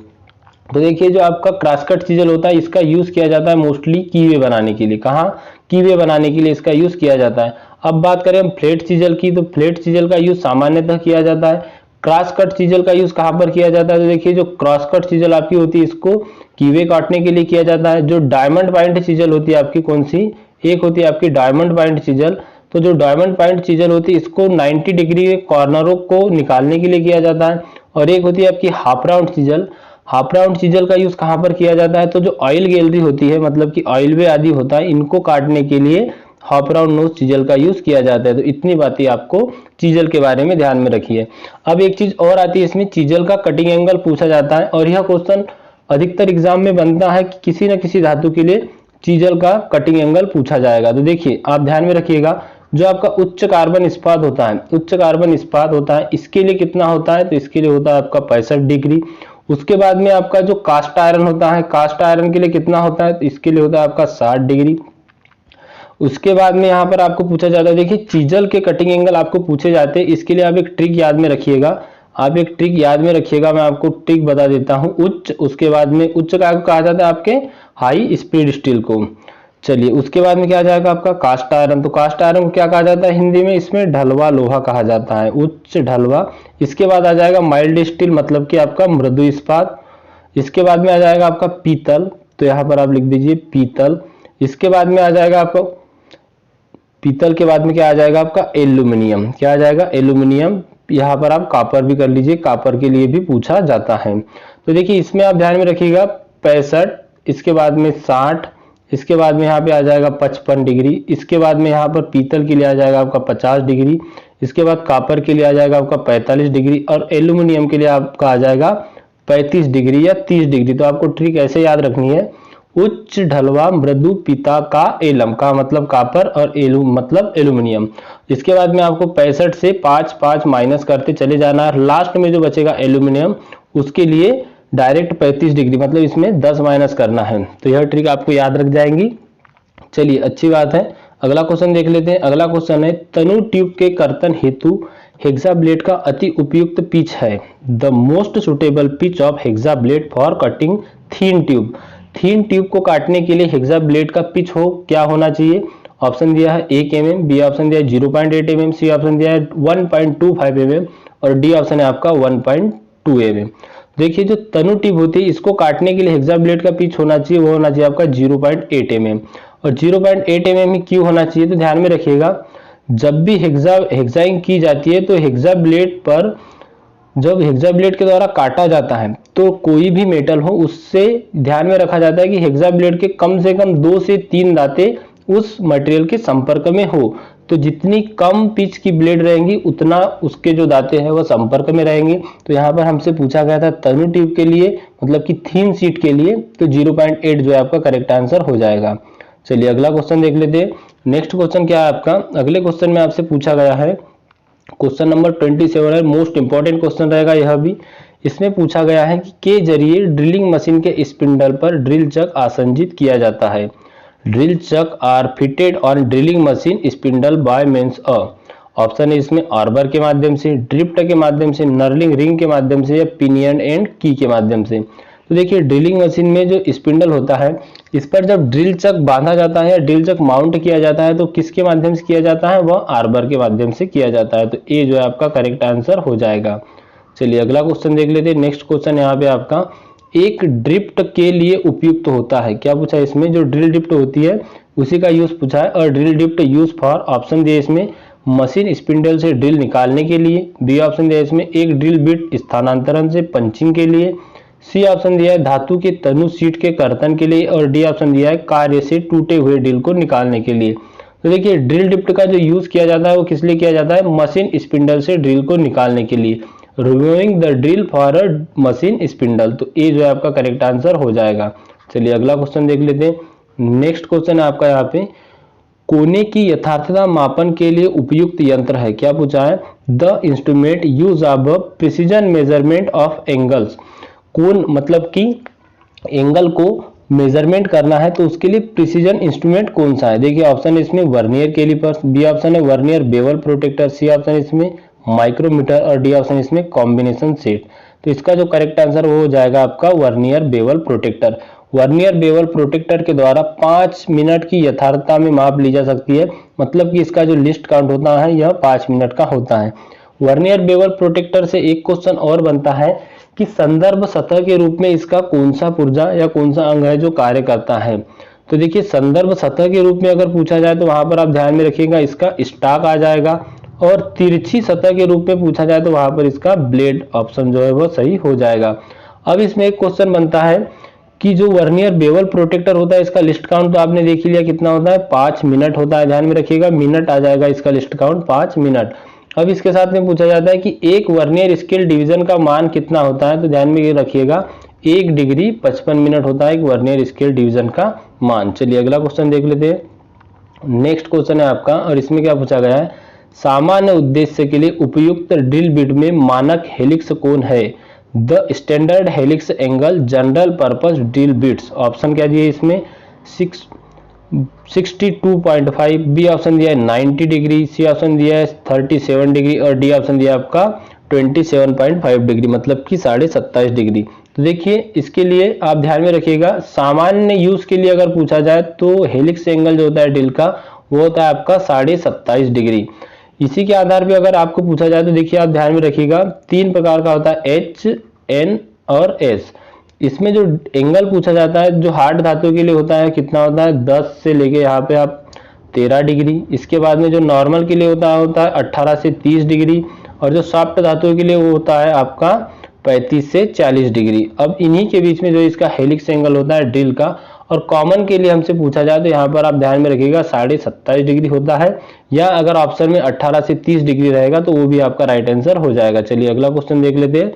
तो देखिए जो आपका क्रॉस कट चीजल होता है इसका यूज किया जाता है मोस्टली कीवे बनाने के लिए। कहाँ? कीवे बनाने के लिए इसका यूज किया जाता है। अब बात करें हम फ्लैट चीजल की, तो फ्लैट चीजल का यूज सामान्यतः किया जाता है। क्रॉस कट चीजल का यूज कहाँ पर किया जाता है? तो देखिए जो क्रॉस कट चीजल आपकी होती है इसको कीवे काटने के लिए किया जाता है। जो डायमंड पॉइंट चीजल होती है आपकी कौन सी? एक होती है आपकी डायमंड पॉइंट चीजल। तो जो डायमंड पॉइंट चीजल होती है इसको 90 डिग्री के कॉर्नरों को निकालने के लिए किया जाता है। और एक होती है आपकी half round chisel. Half round chisel का यूज कहाँ पर किया जाता है? तो जो ऑयल गैलरी होती है मतलब कि ऑयल वे आदि होता है इनको काटने के लिए हाफ राउंड नोज चीजल का यूज किया जाता है। तो इतनी बातें आपको चीजल के बारे में ध्यान में रखिए। अब एक चीज और आती है इसमें, चीजल का कटिंग एंगल पूछा जाता है और यह क्वेश्चन अधिकतर एग्जाम में बनता है कि किसी न किसी धातु के लिए चीजल का कटिंग एंगल पूछा जाएगा। तो देखिए आप ध्यान में रखिएगा, जो आपका उच्च कार्बन इस्पात होता है, उच्च कार्बन इस्पात होता है इसके लिए कितना होता है? तो इसके लिए होता है आपका 65 डिग्री। उसके बाद में आपका जो कास्ट आयरन होता है, कास्ट आयरन के लिए कितना होता है? तो इसके लिए होता है आपका 60 डिग्री। उसके बाद में यहाँ पर आपको पूछा जाता है, देखिए चीजल के कटिंग एंगल आपको पूछे जाते हैं, इसके लिए आप एक ट्रिक याद में रखिएगा। आप एक ट्रिक याद में रखिएगा, मैं आपको ट्रिक बता देता हूँ। उच्च, उसके बाद में उच्च का कहा जाता है आपके हाई स्पीड स्टील को। चलिए उसके बाद में क्या आ जाएगा आपका कास्ट आयरन। तो कास्ट आयरन को क्या कहा जाता है हिंदी में? इसमें ढलवा लोहा कहा जाता है, उच्च ढलवा। इसके बाद आ जाएगा माइल्ड स्टील मतलब कि आपका मृदु इस्पात। इसके बाद में आ जाएगा आपका पीतल, तो यहाँ पर आप लिख दीजिए पीतल। इसके बाद में आ जाएगा आपका पीतल के बाद में क्या आ जाएगा आपका एल्यूमिनियम। क्या आ जाएगा? एल्यूमिनियम। यहाँ पर आप कापर भी कर लीजिए, कापर के लिए भी पूछा जाता है। तो देखिए इसमें आप ध्यान में रखिएगा 65, इसके बाद में 60, इसके बाद में यहाँ पे आ जाएगा 55 डिग्री। इसके बाद में यहाँ पर पीतल के लिए आ जाएगा आपका 50 डिग्री। इसके बाद कापर के लिए आ जाएगा आपका 45 डिग्री और एल्यूमिनियम के लिए आपका आ जाएगा 35 डिग्री या 30 डिग्री। तो आपको ट्रिक ऐसे याद रखनी है, उच्च ढलवा मृदु पिता का एलम, का मतलब कापर और एलू मतलब एल्यूमिनियम। इसके बाद में आपको 65 से 5 5 माइनस करते चले जाना है। लास्ट में जो बचेगा एल्यूमिनियम उसके लिए डायरेक्ट 35 डिग्री मतलब इसमें 10 माइनस करना है। तो यह ट्रिक आपको याद रख जाएंगी। चलिए अच्छी बात है, अगला क्वेश्चन देख लेते हैं। अगला क्वेश्चन है तनु ट्यूब के कर्तन हेतु हेक्सा ब्लेड का अति उपयुक्त पिच है। The most suitable pitch of hexa blade for cutting thin tube. Thin tube को काटने के लिए हेक्सा ब्लेड का पिच हो क्या होना चाहिए? ऑप्शन दिया है 1 mm, बी ऑप्शन दिया है 0.8 mm, सी ऑप्शन दिया है 1.25 mm और डी ऑप्शन है आपका 1.2 mm। देखिए जो तनु ट्यूब होती है इसको काटने के लिए हेक्सा ब्लेड का पिच होना चाहिए, वो होना चाहिए आपका 0.8 mm। और 0.8 mm ही क्यों होना चाहिए? तो ध्यान में रखिएगा, जब भी हेक्साइंग की जाती है तो हेक्सा ब्लेड पर जब हेक्सा ब्लेड के द्वारा काटा जाता है तो कोई भी मेटल हो उससे ध्यान में रखा जाता है कि हेक्सा ब्लेड के कम से कम 2 से 3 दांतें उस मटेरियल के संपर्क में हो। तो जितनी कम पिच की ब्लेड रहेंगी उतना उसके जो दांतें हैं वह संपर्क में रहेंगी। तो यहाँ पर हमसे पूछा गया था तनु ट्यूब के लिए मतलब कि थीन शीट के लिए, तो 0.8 जो है आपका करेक्ट आंसर हो जाएगा। चलिए अगला क्वेश्चन देख लेते हैं। नेक्स्ट क्वेश्चन क्या है आपका? अगले क्वेश्चन में आपसे पूछा गया है, क्वेश्चन नंबर 27 है, मोस्ट इंपॉर्टेंट क्वेश्चन रहेगा यह भी। इसमें पूछा गया है कि के जरिए ड्रिलिंग मशीन के स्पिंडल पर ड्रिल चक आसंजित किया जाता है। Drill chuck are fitted on drilling machine spindle by means a. Option है इसमें आर्बर के माध्यम से, ड्रिफ्ट के माध्यम से, नर्लिंग रिंग के माध्यम से या पिनियन एंड की के माध्यम से। तो देखिए ड्रिलिंग मशीन में जो स्पिंडल होता है इस पर जब ड्रिल चक बांधा जाता है या ड्रिल चक माउंट किया जाता है तो किसके माध्यम से किया जाता है? वह आर्बर के माध्यम से किया जाता है। तो ए जो है आपका करेक्ट आंसर हो जाएगा। चलिए अगला क्वेश्चन देख लेते हैं। नेक्स्ट क्वेश्चन यहाँ पे आपका एक ड्रिफ्ट के लिए उपयुक्त होता है। क्या पूछा है इसमें? जो ड्रिल ड्रिफ्ट होती है उसी का यूज पूछा है। और drill drift use for, option दिया इसमें मशीन स्पिंडल से ड्रिल निकालने के लिए, बी ऑप्शन दिया इसमें एक ड्रिल बिट स्थानांतरण से पंचिंग के लिए, सी ऑप्शन दिया है धातु के तनु सीट के कर्तन के लिए और डी ऑप्शन दिया है कार्य से टूटे हुए ड्रिल को निकालने के लिए। तो देखिए ड्रिल ड्रिफ्ट का जो यूज किया जाता है वो किस लिए किया जाता है? मशीन स्पिंडल से ड्रिल को निकालने के लिए। Removing the drill for a machine spindle. तो ये जो है आपका करेक्ट आंसर हो जाएगा। चलिए अगला क्वेश्चन देख लेते हैं। नेक्स्ट क्वेश्चन है आपका यहाँ पे, कोने की यथार्थता मापन के लिए उपयुक्त यंत्र है। क्या पूछा है? The instrument use of precision measurement of angles. कोण मतलब कि एंगल को मेजरमेंट करना है तो उसके लिए प्रिसीजन इंस्ट्रूमेंट कौन सा है? देखिए ऑप्शन इसमें वर्नियर कैलिपर्स, बी ऑप्शन है vernier bevel protractor, C option इसमें माइक्रोमीटर और डी ऑप्शन इसमें कॉम्बिनेशन सेट। तो इसका जो करेक्ट आंसर वो हो जाएगा आपका vernier bevel protractor. Vernier bevel protractor के द्वारा 5 मिनट की यथार्थता में माप ली जा सकती है, मतलब कि इसका जो लिस्ट काउंट होता है यह 5 मिनट का होता है। वर्नियर बेवल प्रोटेक्टर से एक क्वेश्चन और बनता है कि संदर्भ सतह के रूप में इसका कौन सा पुर्जा या कौन सा अंग है जो कार्य करता है। तो देखिए संदर्भ सतह के रूप में अगर पूछा जाए तो वहां पर आप ध्यान में रखिएगा इसका स्टॉक आ जाएगा, और तिरछी सतह के रूप में पूछा जाए तो वहां पर इसका ब्लेड ऑप्शन जो है वो सही हो जाएगा। अब इसमें एक क्वेश्चन बनता है कि जो वर्नियर बेवल प्रोटेक्टर होता है इसका लिस्ट काउंट तो आपने देख लिया कितना होता है, 5 मिनट होता है। ध्यान में रखिएगा मिनट आ जाएगा इसका लिस्ट काउंट 5 मिनट। अब इसके साथ में पूछा जाता है कि एक वर्नियर स्केल डिवीजन का मान कितना होता है, तो ध्यान में रखिएगा 1 डिग्री 55 मिनट होता है एक वर्नियर स्केल डिवीजन का मान। चलिए अगला क्वेश्चन देख लेते हैं। नेक्स्ट क्वेश्चन है आपका, और इसमें क्या पूछा गया है, सामान्य उद्देश्य के लिए उपयुक्त ड्रिल बिट में मानक हेलिक्स कौन है? The standard helix angle general purpose drill bits. Option क्या दिए इसमें 62.5, बी ऑप्शन दिया है 90 डिग्री, सी ऑप्शन दिया है 37 डिग्री और डी ऑप्शन दिया है आपका 27.5 डिग्री, मतलब कि 27.5 डिग्री। तो देखिए इसके लिए आप ध्यान में रखिएगा सामान्य यूज के लिए अगर पूछा जाए तो हेलिक्स एंगल जो होता है ड्रिल का वो होता है आपका 27.5 डिग्री। इसी के आधार पे अगर आपको पूछा जाए तो देखिए आप ध्यान में रखिएगा 3 प्रकार का होता है, एच, एन और एस। इसमें जो एंगल पूछा जाता है जो हार्ड धातु के लिए होता है कितना होता है, 10 से लेके यहाँ पे आप 13 डिग्री। इसके बाद में जो नॉर्मल के लिए होता है 18 से 30 डिग्री, और जो सॉफ्ट धातु के लिए वो होता है आपका 35 से 40 डिग्री। अब इन्हीं के बीच में जो इसका हेलिक्स एंगल होता है ड्रिल का, और कॉमन के लिए हमसे पूछा जाए तो यहाँ पर आप ध्यान में रखिएगा 27.5 डिग्री होता है, या अगर ऑप्शन में 18 से 30 डिग्री रहेगा तो वो भी आपका राइट आंसर हो जाएगा। चलिए अगला क्वेश्चन देख लेते हैं।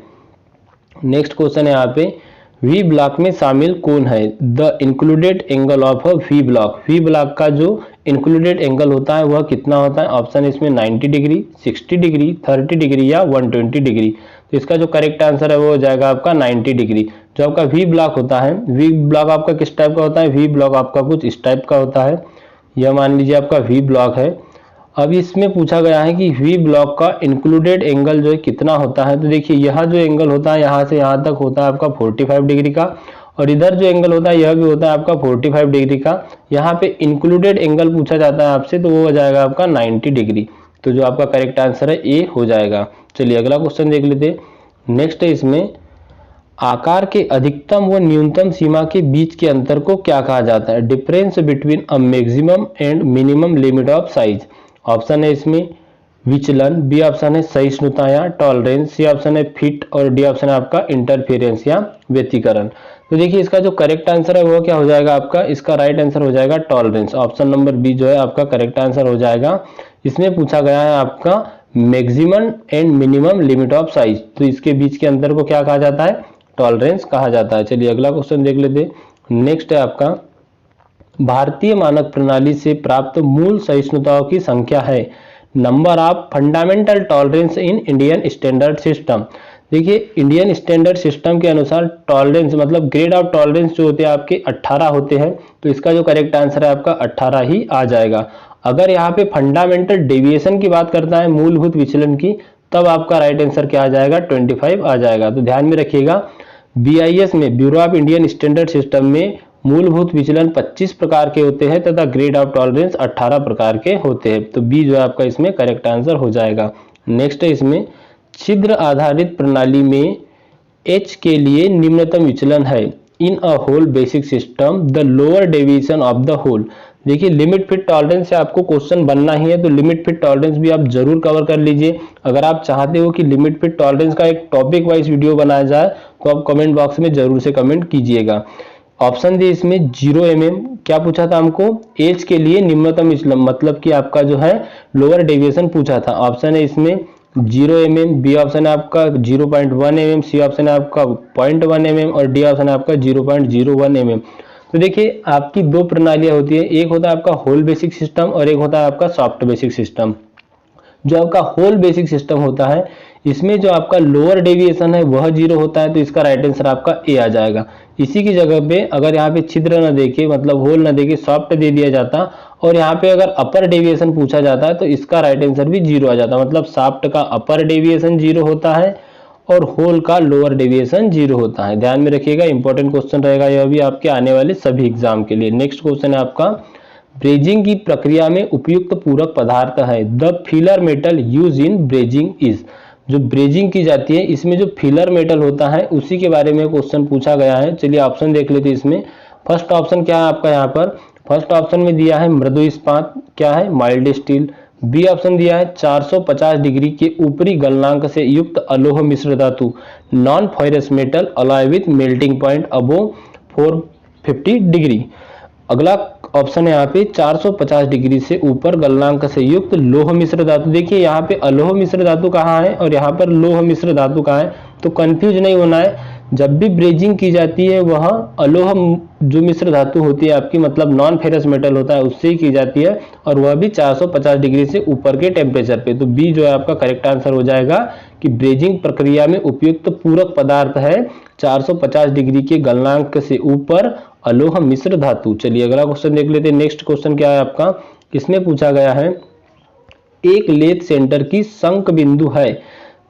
नेक्स्ट क्वेश्चन है यहाँ पे, वी ब्लॉक में शामिल कौन है? The included angle of a V block. V block का जो इंक्लूडेड एंगल होता है वह कितना होता है? ऑप्शन इसमें 90 डिग्री, 60 डिग्री, 30 डिग्री या 120 डिग्री। तो इसका जो करेक्ट आंसर है वो हो जाएगा आपका 90 डिग्री। जो आपका वी ब्लॉक होता है, वी ब्लॉक आपका किस टाइप का होता है? वी ब्लॉक आपका कुछ इस टाइप का होता है। यह मान लीजिए आपका वी ब्लॉक है। अब इसमें पूछा गया है कि वी ब्लॉक का इंक्लूडेड एंगल जो है कितना होता है। तो देखिए यह जो एंगल होता है यहाँ से यहाँ तक होता है आपका 45 डिग्री का, और इधर जो एंगल होता है यह भी होता है आपका 45 डिग्री का। यहाँ पे इंक्लूडेड एंगल पूछा जाता है आपसे तो वो हो जाएगा आपका 90 डिग्री। तो जो आपका करेक्ट आंसर है ए हो जाएगा। चलिए अगला क्वेश्चन देख लेते हैं। नेक्स्ट है इसमें, आकार के अधिकतम व न्यूनतम सीमा के बीच के अंतर को क्या कहा जाता है? Difference between a maximum and minimum limit of size. Option है इसमें विचलन, बी ऑप्शन है सहिष्णुता या टॉलरेंस, सी ऑप्शन है फिट और डी ऑप्शन है आपका इंटरफेरेंस या व्यतिकरण। तो देखिए इसका जो करेक्ट आंसर है वो क्या हो जाएगा आपका, इसका राइट आंसर हो जाएगा टॉलरेंस। ऑप्शन नंबर बी जो है आपका करेक्ट आंसर हो जाएगा। इसमें पूछा गया है आपका maximum and minimum limit of size, तो इसके बीच के अंतर को क्या कहा जाता है? टॉलरेंस कहा जाता है। चलिए अगला क्वेश्चन देख लेते हैं। नेक्स्ट है आपका, भारतीय मानक प्रणाली से प्राप्त मूल सहिष्णुताओं की संख्या है। Number of fundamental tolerance in Indian standard system. देखिए इंडियन स्टैंडर्ड सिस्टम के अनुसार टॉलरेंस मतलब ग्रेड ऑफ टॉलरेंस जो होते हैं आपके 18 होते हैं, तो इसका जो करेक्ट आंसर है आपका 18 ही आ जाएगा। अगर यहाँ पे फंडामेंटल डेविएशन की बात करता है, मूलभूत विचलन की, तब आपका राइट आंसर क्या आ जाएगा? 25 आ जाएगा। तो ध्यान में रखिएगा BIS में, bureau of Indian standard system में मूलभूत विचलन 25 प्रकार के होते हैं तथा ग्रेड ऑफ टॉलरेंस 18 प्रकार के होते हैं। तो बी जो है आपका इसमें करेक्ट आंसर हो जाएगा। नेक्स्ट है इसमें, छिद्र आधारित प्रणाली में H के लिए निम्नतम विचलन है। In a hole basic system the lower deviation of the hole. देखिए लिमिट फिट टॉलरेंस से आपको क्वेश्चन बनना ही है, तो लिमिट फिट टॉलरेंस भी आप जरूर कवर कर लीजिए। अगर आप चाहते हो कि लिमिट फिट टॉलरेंस का एक टॉपिक वाइज वीडियो बनाया जाए तो आप कमेंट बॉक्स में जरूर से कमेंट कीजिएगा। ऑप्शन दी इसमें 0 mm। क्या पूछा था हमको? एज के लिए निम्नतम विचलन, मतलब कि आपका जो है लोअर डेविएशन पूछा था। ऑप्शन है इसमें 0 mm, बी ऑप्शन है आपका 0.1 mm, सी ऑप्शन है आपका 0.1 mm और डी ऑप्शन है आपका 0.01 mm। तो देखिए आपकी दो प्रणालियां होती है, एक होता है आपका होल बेसिक सिस्टम और एक होता है आपका सॉफ्ट बेसिक सिस्टम। जो आपका होल बेसिक सिस्टम होता है इसमें जो आपका लोअर डेविएशन है वह 0 होता है, तो इसका राइट आंसर आपका ए आ जाएगा। इसी की जगह पे अगर यहाँ पे छिद्र न देके मतलब होल न देके सॉफ्ट दे दिया जाता और यहाँ पे अगर अपर डेविएशन पूछा जाता तो इसका राइट आंसर भी 0 आ जाता। मतलब सॉफ्ट का अपर डेविएशन 0 होता है और होल का लोअर डेविएशन 0 होता है। ध्यान में रखिएगा, इंपॉर्टेंट क्वेश्चन रहेगा यह भी आपके आने वाले सभी एग्जाम के लिए। नेक्स्ट क्वेश्चन है आपका, ब्रेजिंग की प्रक्रिया में उपयुक्त पूरक पदार्थ है। The filler metal use in brazing is. जो ब्रेजिंग की जाती है इसमें जो फिलर मेटल होता है उसी के बारे में क्वेश्चन पूछा गया है। चलिए ऑप्शन देख लेते हैं इसमें। फर्स्ट ऑप्शन क्या है आपका, यहाँ पर फर्स्ट ऑप्शन में दिया है मृदु इस्पात, क्या है माइल्ड स्टील। बी ऑप्शन दिया है 450 डिग्री के ऊपरी गलनांक से युक्त अलोह मिश्र धातु, non ferrous metal alloy with melting point above 450 degree. अगला ऑप्शन है यहाँ पे 450 डिग्री से ऊपर गलनांक से युक्त लोह मिश्र धातु। देखिए यहाँ पे अलोह मिश्र धातु कहाँ है और यहाँ पर लोह मिश्र धातु कहाँ है, तो कंफ्यूज नहीं होना है। जब भी ब्रेजिंग की जाती है वह अलोह जो मिश्र धातु होती है आपकी मतलब नॉन फेरस मेटल होता है उससे ही की जाती है और वह भी 450 डिग्री से ऊपर के टेम्परेचर पे। तो बी जो है आपका करेक्ट आंसर हो जाएगा कि ब्रेजिंग प्रक्रिया में उपयुक्त पूरक पदार्थ है 450 डिग्री के गलनांक से ऊपर अलोह मिश्र धातु। चलिए अगला क्वेश्चन देख लेते हैं। नेक्स्ट क्वेश्चन क्या है आपका, इसमें पूछा गया है एक लेथ सेंटर की संक बिंदु है।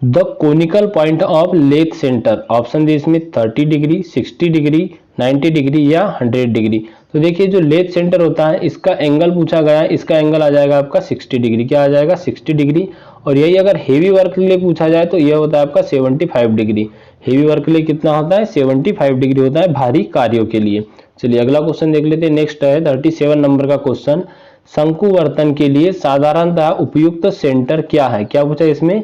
The conical point of lathe centre. Option दी इसमें 30 डिग्री, 60 डिग्री, 90 डिग्री या 100 डिग्री। तो देखिए जो लेथ सेंटर होता है इसका एंगल पूछा गया है, इसका एंगल आ जाएगा आपका 60 डिग्री। क्या आ जाएगा 60 डिग्री। और यही अगर हेवी वर्क के लिए पूछा जाए तो यह होता है आपका 75 डिग्री। हेवी वर्क के लिए कितना होता है 75 डिग्री होता है भारी कार्यों के लिए। चलिए अगला क्वेश्चन देख लेते हैं। नेक्स्ट है 37 नंबर का क्वेश्चन, शंकुवर्तन के लिए साधारणतः उपयुक्त सेंटर क्या है। क्या पूछा इसमें,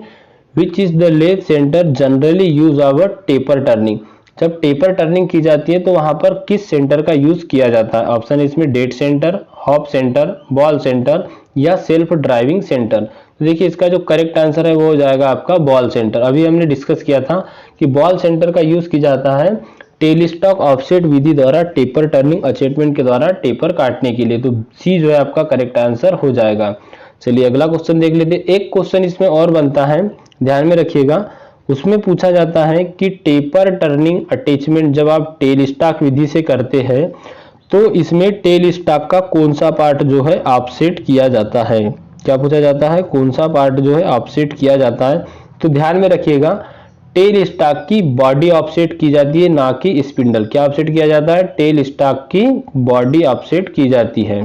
which is the lathe centre generally use our taper turning. जब टेपर टर्निंग की जाती है तो वहां पर किस सेंटर का यूज किया जाता है। ऑप्शन है इसमें dead centre, hop centre, ball centre या सेल्फ ड्राइविंग सेंटर। तो देखिए इसका जो करेक्ट आंसर है वो हो जाएगा आपका बॉल सेंटर। अभी हमने डिस्कस किया था कि बॉल सेंटर का यूज किया जाता है टेल स्टॉक ऑफसेट विधि द्वारा टेपर टर्निंग अचेटमेंट के द्वारा टेपर काटने के लिए। तो सी जो है आपका करेक्ट आंसर हो जाएगा। चलिए अगला क्वेश्चन देख लेते हैं। एक क्वेश्चन इसमें और बनता है, ध्यान में रखिएगा। उसमें पूछा जाता है कि टेपर टर्निंग अटैचमेंट जब आप टेल स्टॉक विधि से करते हैं तो इसमें टेल स्टॉक का कौन सा पार्ट जो है ऑफसेट किया जाता है। क्या पूछा जाता है, कौन सा पार्ट जो है ऑफसेट किया जाता है। तो ध्यान में रखिएगा टेल स्टॉक की बॉडी ऑफसेट की जाती है, ना कि स्पिंडल। क्या ऑफसेट किया जाता है, टेल स्टॉक की बॉडी ऑफसेट की जाती है,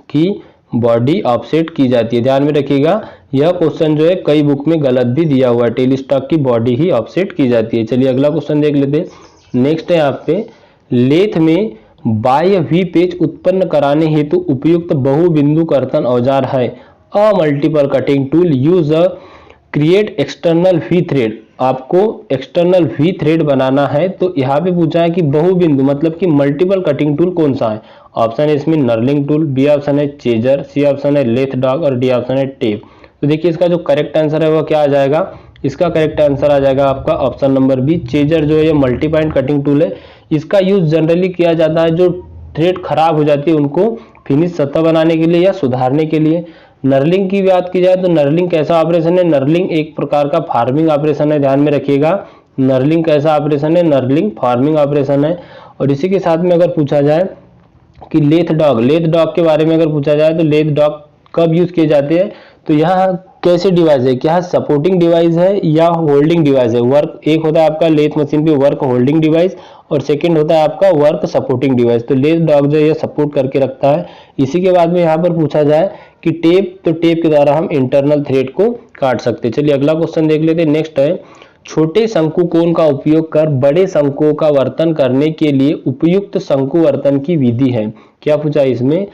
कि बॉडी ऑफसेट की जाती है। ध्यान में रखिएगा यह क्वेश्चन जो है कई बुक में गलत भी दिया हुआ है, टेल स्टॉक की बॉडी ही ऑफसेट की जाती है। चलिए अगला क्वेश्चन देख लेते हैं। नेक्स्ट है आप पे, लेथ में बाह्य वी पेच उत्पन्न कराने हेतु उपयुक्त बहुबिंदु कर्तन औजार है। A multiple cutting tool use a create external V thread. आपको एक्सटर्नल वी थ्रेड बनाना है तो यहाँ पे पूछा है कि बहुबिंदु मतलब कि मल्टीपल कटिंग टूल कौन सा है। ऑप्शन है इसमें नर्लिंग टूल, बी ऑप्शन है चेजर, सी ऑप्शन है लेथ डॉग और डी ऑप्शन है टेप। तो देखिए इसका जो करेक्ट आंसर है वो क्या आ जाएगा, इसका करेक्ट आंसर आ जाएगा आपका ऑप्शन नंबर बी चेजर। जो है ये मल्टी पॉइंट कटिंग टूल है, इसका यूज जनरली किया जाता है जो थ्रेड खराब हो जाती है उनको फिनिश सतह बनाने के लिए या सुधारने के लिए। नर्लिंग की बात की जाए तो नर्लिंग कैसा ऑपरेशन है, नर्लिंग एक प्रकार का फार्मिंग ऑपरेशन है। ध्यान में रखिएगा नर्लिंग कैसा ऑपरेशन है, नर्लिंग फार्मिंग ऑपरेशन है। और इसी के साथ में अगर पूछा जाए कि लेथ डॉग के बारे में अगर पूछा जाए तो लेथ डॉग कब यूज किए जाते हैं, तो यहाँ कैसे डिवाइस है, क्या सपोर्टिंग डिवाइस है या होल्डिंग डिवाइस है। वर्क एक होता है आपका लेथ मशीन पे वर्क होल्डिंग डिवाइस और सेकंड होता है आपका वर्क सपोर्टिंग डिवाइस। तो लेथ डॉग जो है सपोर्ट करके रखता है। इसी के बाद में यहाँ पर पूछा जाए कि टेप, तो टेप के द्वारा हम इंटरनल थ्रेड को काट सकते हैं। चलिए अगला क्वेश्चन देख लेते हैं। नेक्स्ट है, छोटे शंकुकोण का उपयोग कर बड़े शंकुओं का वर्तन करने के लिए उपयुक्त शंकुवर्तन की विधि है। क्या पूछा इसमें,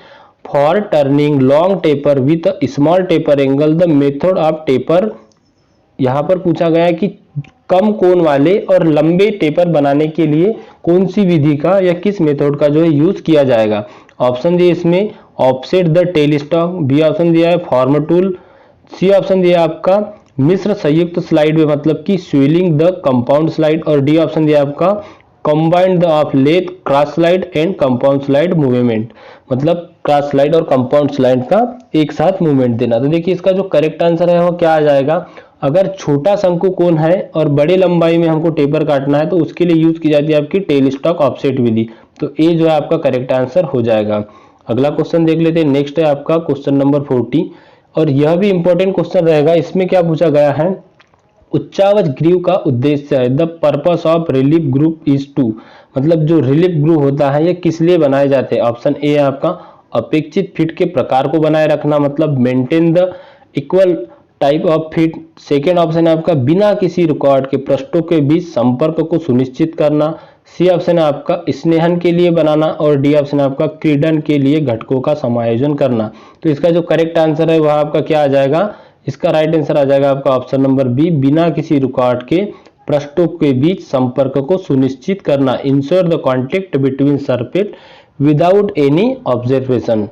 for turning long taper with small taper angle the method of taper. यहाँ पर पूछा गया है कि कम कोण वाले और लंबे टेपर बनाने के लिए कौन सी विधि का या किस मेथड का जो है यूज किया जाएगा। ऑप्शन दिए इसमें offset the tailstock, B option दिया है फॉर्म टूल, सी ऑप्शन दिया आपका मिश्र संयुक्त स्लाइड में मतलब कि स्विलिंग द कंपाउंड स्लाइड, और डी ऑप्शन दिया आपका combined the of lathe cross slide and compound slide movement, मतलब क्रॉस स्लाइड और कंपाउंड स्लाइड का एक साथ मूवमेंट देना। तो देखिए इसका जो करेक्ट आंसर है वो क्या आ जाएगा, अगर छोटा शंकु कोण है और बड़े लंबाई में हमको टेपर काटना है तो उसके लिए यूज की जाती है आपकी टेल स्टॉक ऑफसेट विधि। तो ए जो है आपका करेक्ट आंसर हो जाएगा। अगला क्वेश्चन देख लेते हैं। नेक्स्ट है आपका क्वेश्चन नंबर 40, और यह भी इंपॉर्टेंट क्वेश्चन रहेगा। इसमें क्या पूछा गया है, उच्चावच ग्रीव का उद्देश्य है, the purpose of relief groove is to, मतलब जो रिलीफ ग्रुप होता है ये किस लिए बनाए जाते हैं। ऑप्शन ए है आपका अपेक्षित फिट के प्रकार को बनाए रखना, मतलब maintain the equal type of fit. Second option है आपका बिना किसी रिकॉर्ड के पृष्ठों के बीच संपर्क को सुनिश्चित करना। सी ऑप्शन है आपका स्नेहन के लिए बनाना, और डी ऑप्शन है आपका क्रीडन के लिए घटकों का समायोजन करना। तो इसका जो करेक्ट आंसर है वह आपका क्या आ जाएगा, इसका राइट आंसर आ जाएगा आपका ऑप्शन नंबर बी, बिना किसी रिकॉर्ड के पृष्ठों के बीच संपर्क को सुनिश्चित करना, ensure the contact between surface without any observation.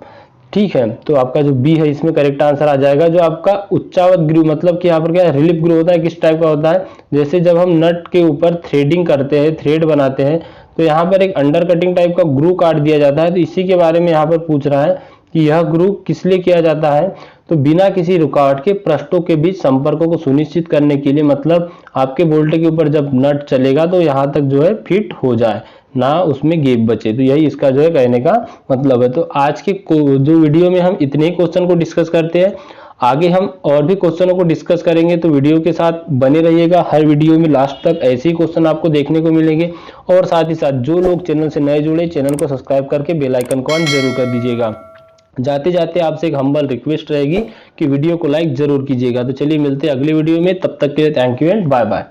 ठीक है, तो आपका जो बी है इसमें करेक्ट आंसर आ जाएगा। जो आपका उच्चावत ग्रू मतलब कि यहाँ पर क्या रिलीफ ग्रू होता है, किस टाइप का होता है, जैसे जब हम नट के ऊपर थ्रेडिंग करते हैं, थ्रेड बनाते हैं, तो यहाँ पर एक अंडर कटिंग टाइप का ग्रू काट दिया जाता है। तो इसी के बारे में यहाँ पर पूछ रहा है कि यह ग्रू किस लिए किया जाता है, तो बिना किसी रुकावट के पृष्ठों के बीच संपर्कों को सुनिश्चित करने के लिए, मतलब आपके बोल्ट के ऊपर जब नट चलेगा तो यहाँ तक जो है फिट हो जाए, ना उसमें गैप बचे। तो यही इसका जो है कहने का मतलब है। तो आज के जो वीडियो में हम इतने ही क्वेश्चन को डिस्कस करते हैं, आगे हम और भी क्वेश्चनों को डिस्कस करेंगे, तो वीडियो के साथ बने रहिएगा। हर वीडियो में लास्ट तक ऐसे ही क्वेश्चन आपको देखने को मिलेंगे। और साथ ही साथ जो लोग चैनल से नए जुड़े, चैनल को सब्सक्राइब करके बेल आइकन को ऑन जरूर कर दीजिएगा। जाते जाते आपसे एक हम्बल रिक्वेस्ट रहेगी कि वीडियो को लाइक जरूर कीजिएगा। तो चलिए मिलते हैं अगले वीडियो में, तब तक के लिए thank you and bye bye.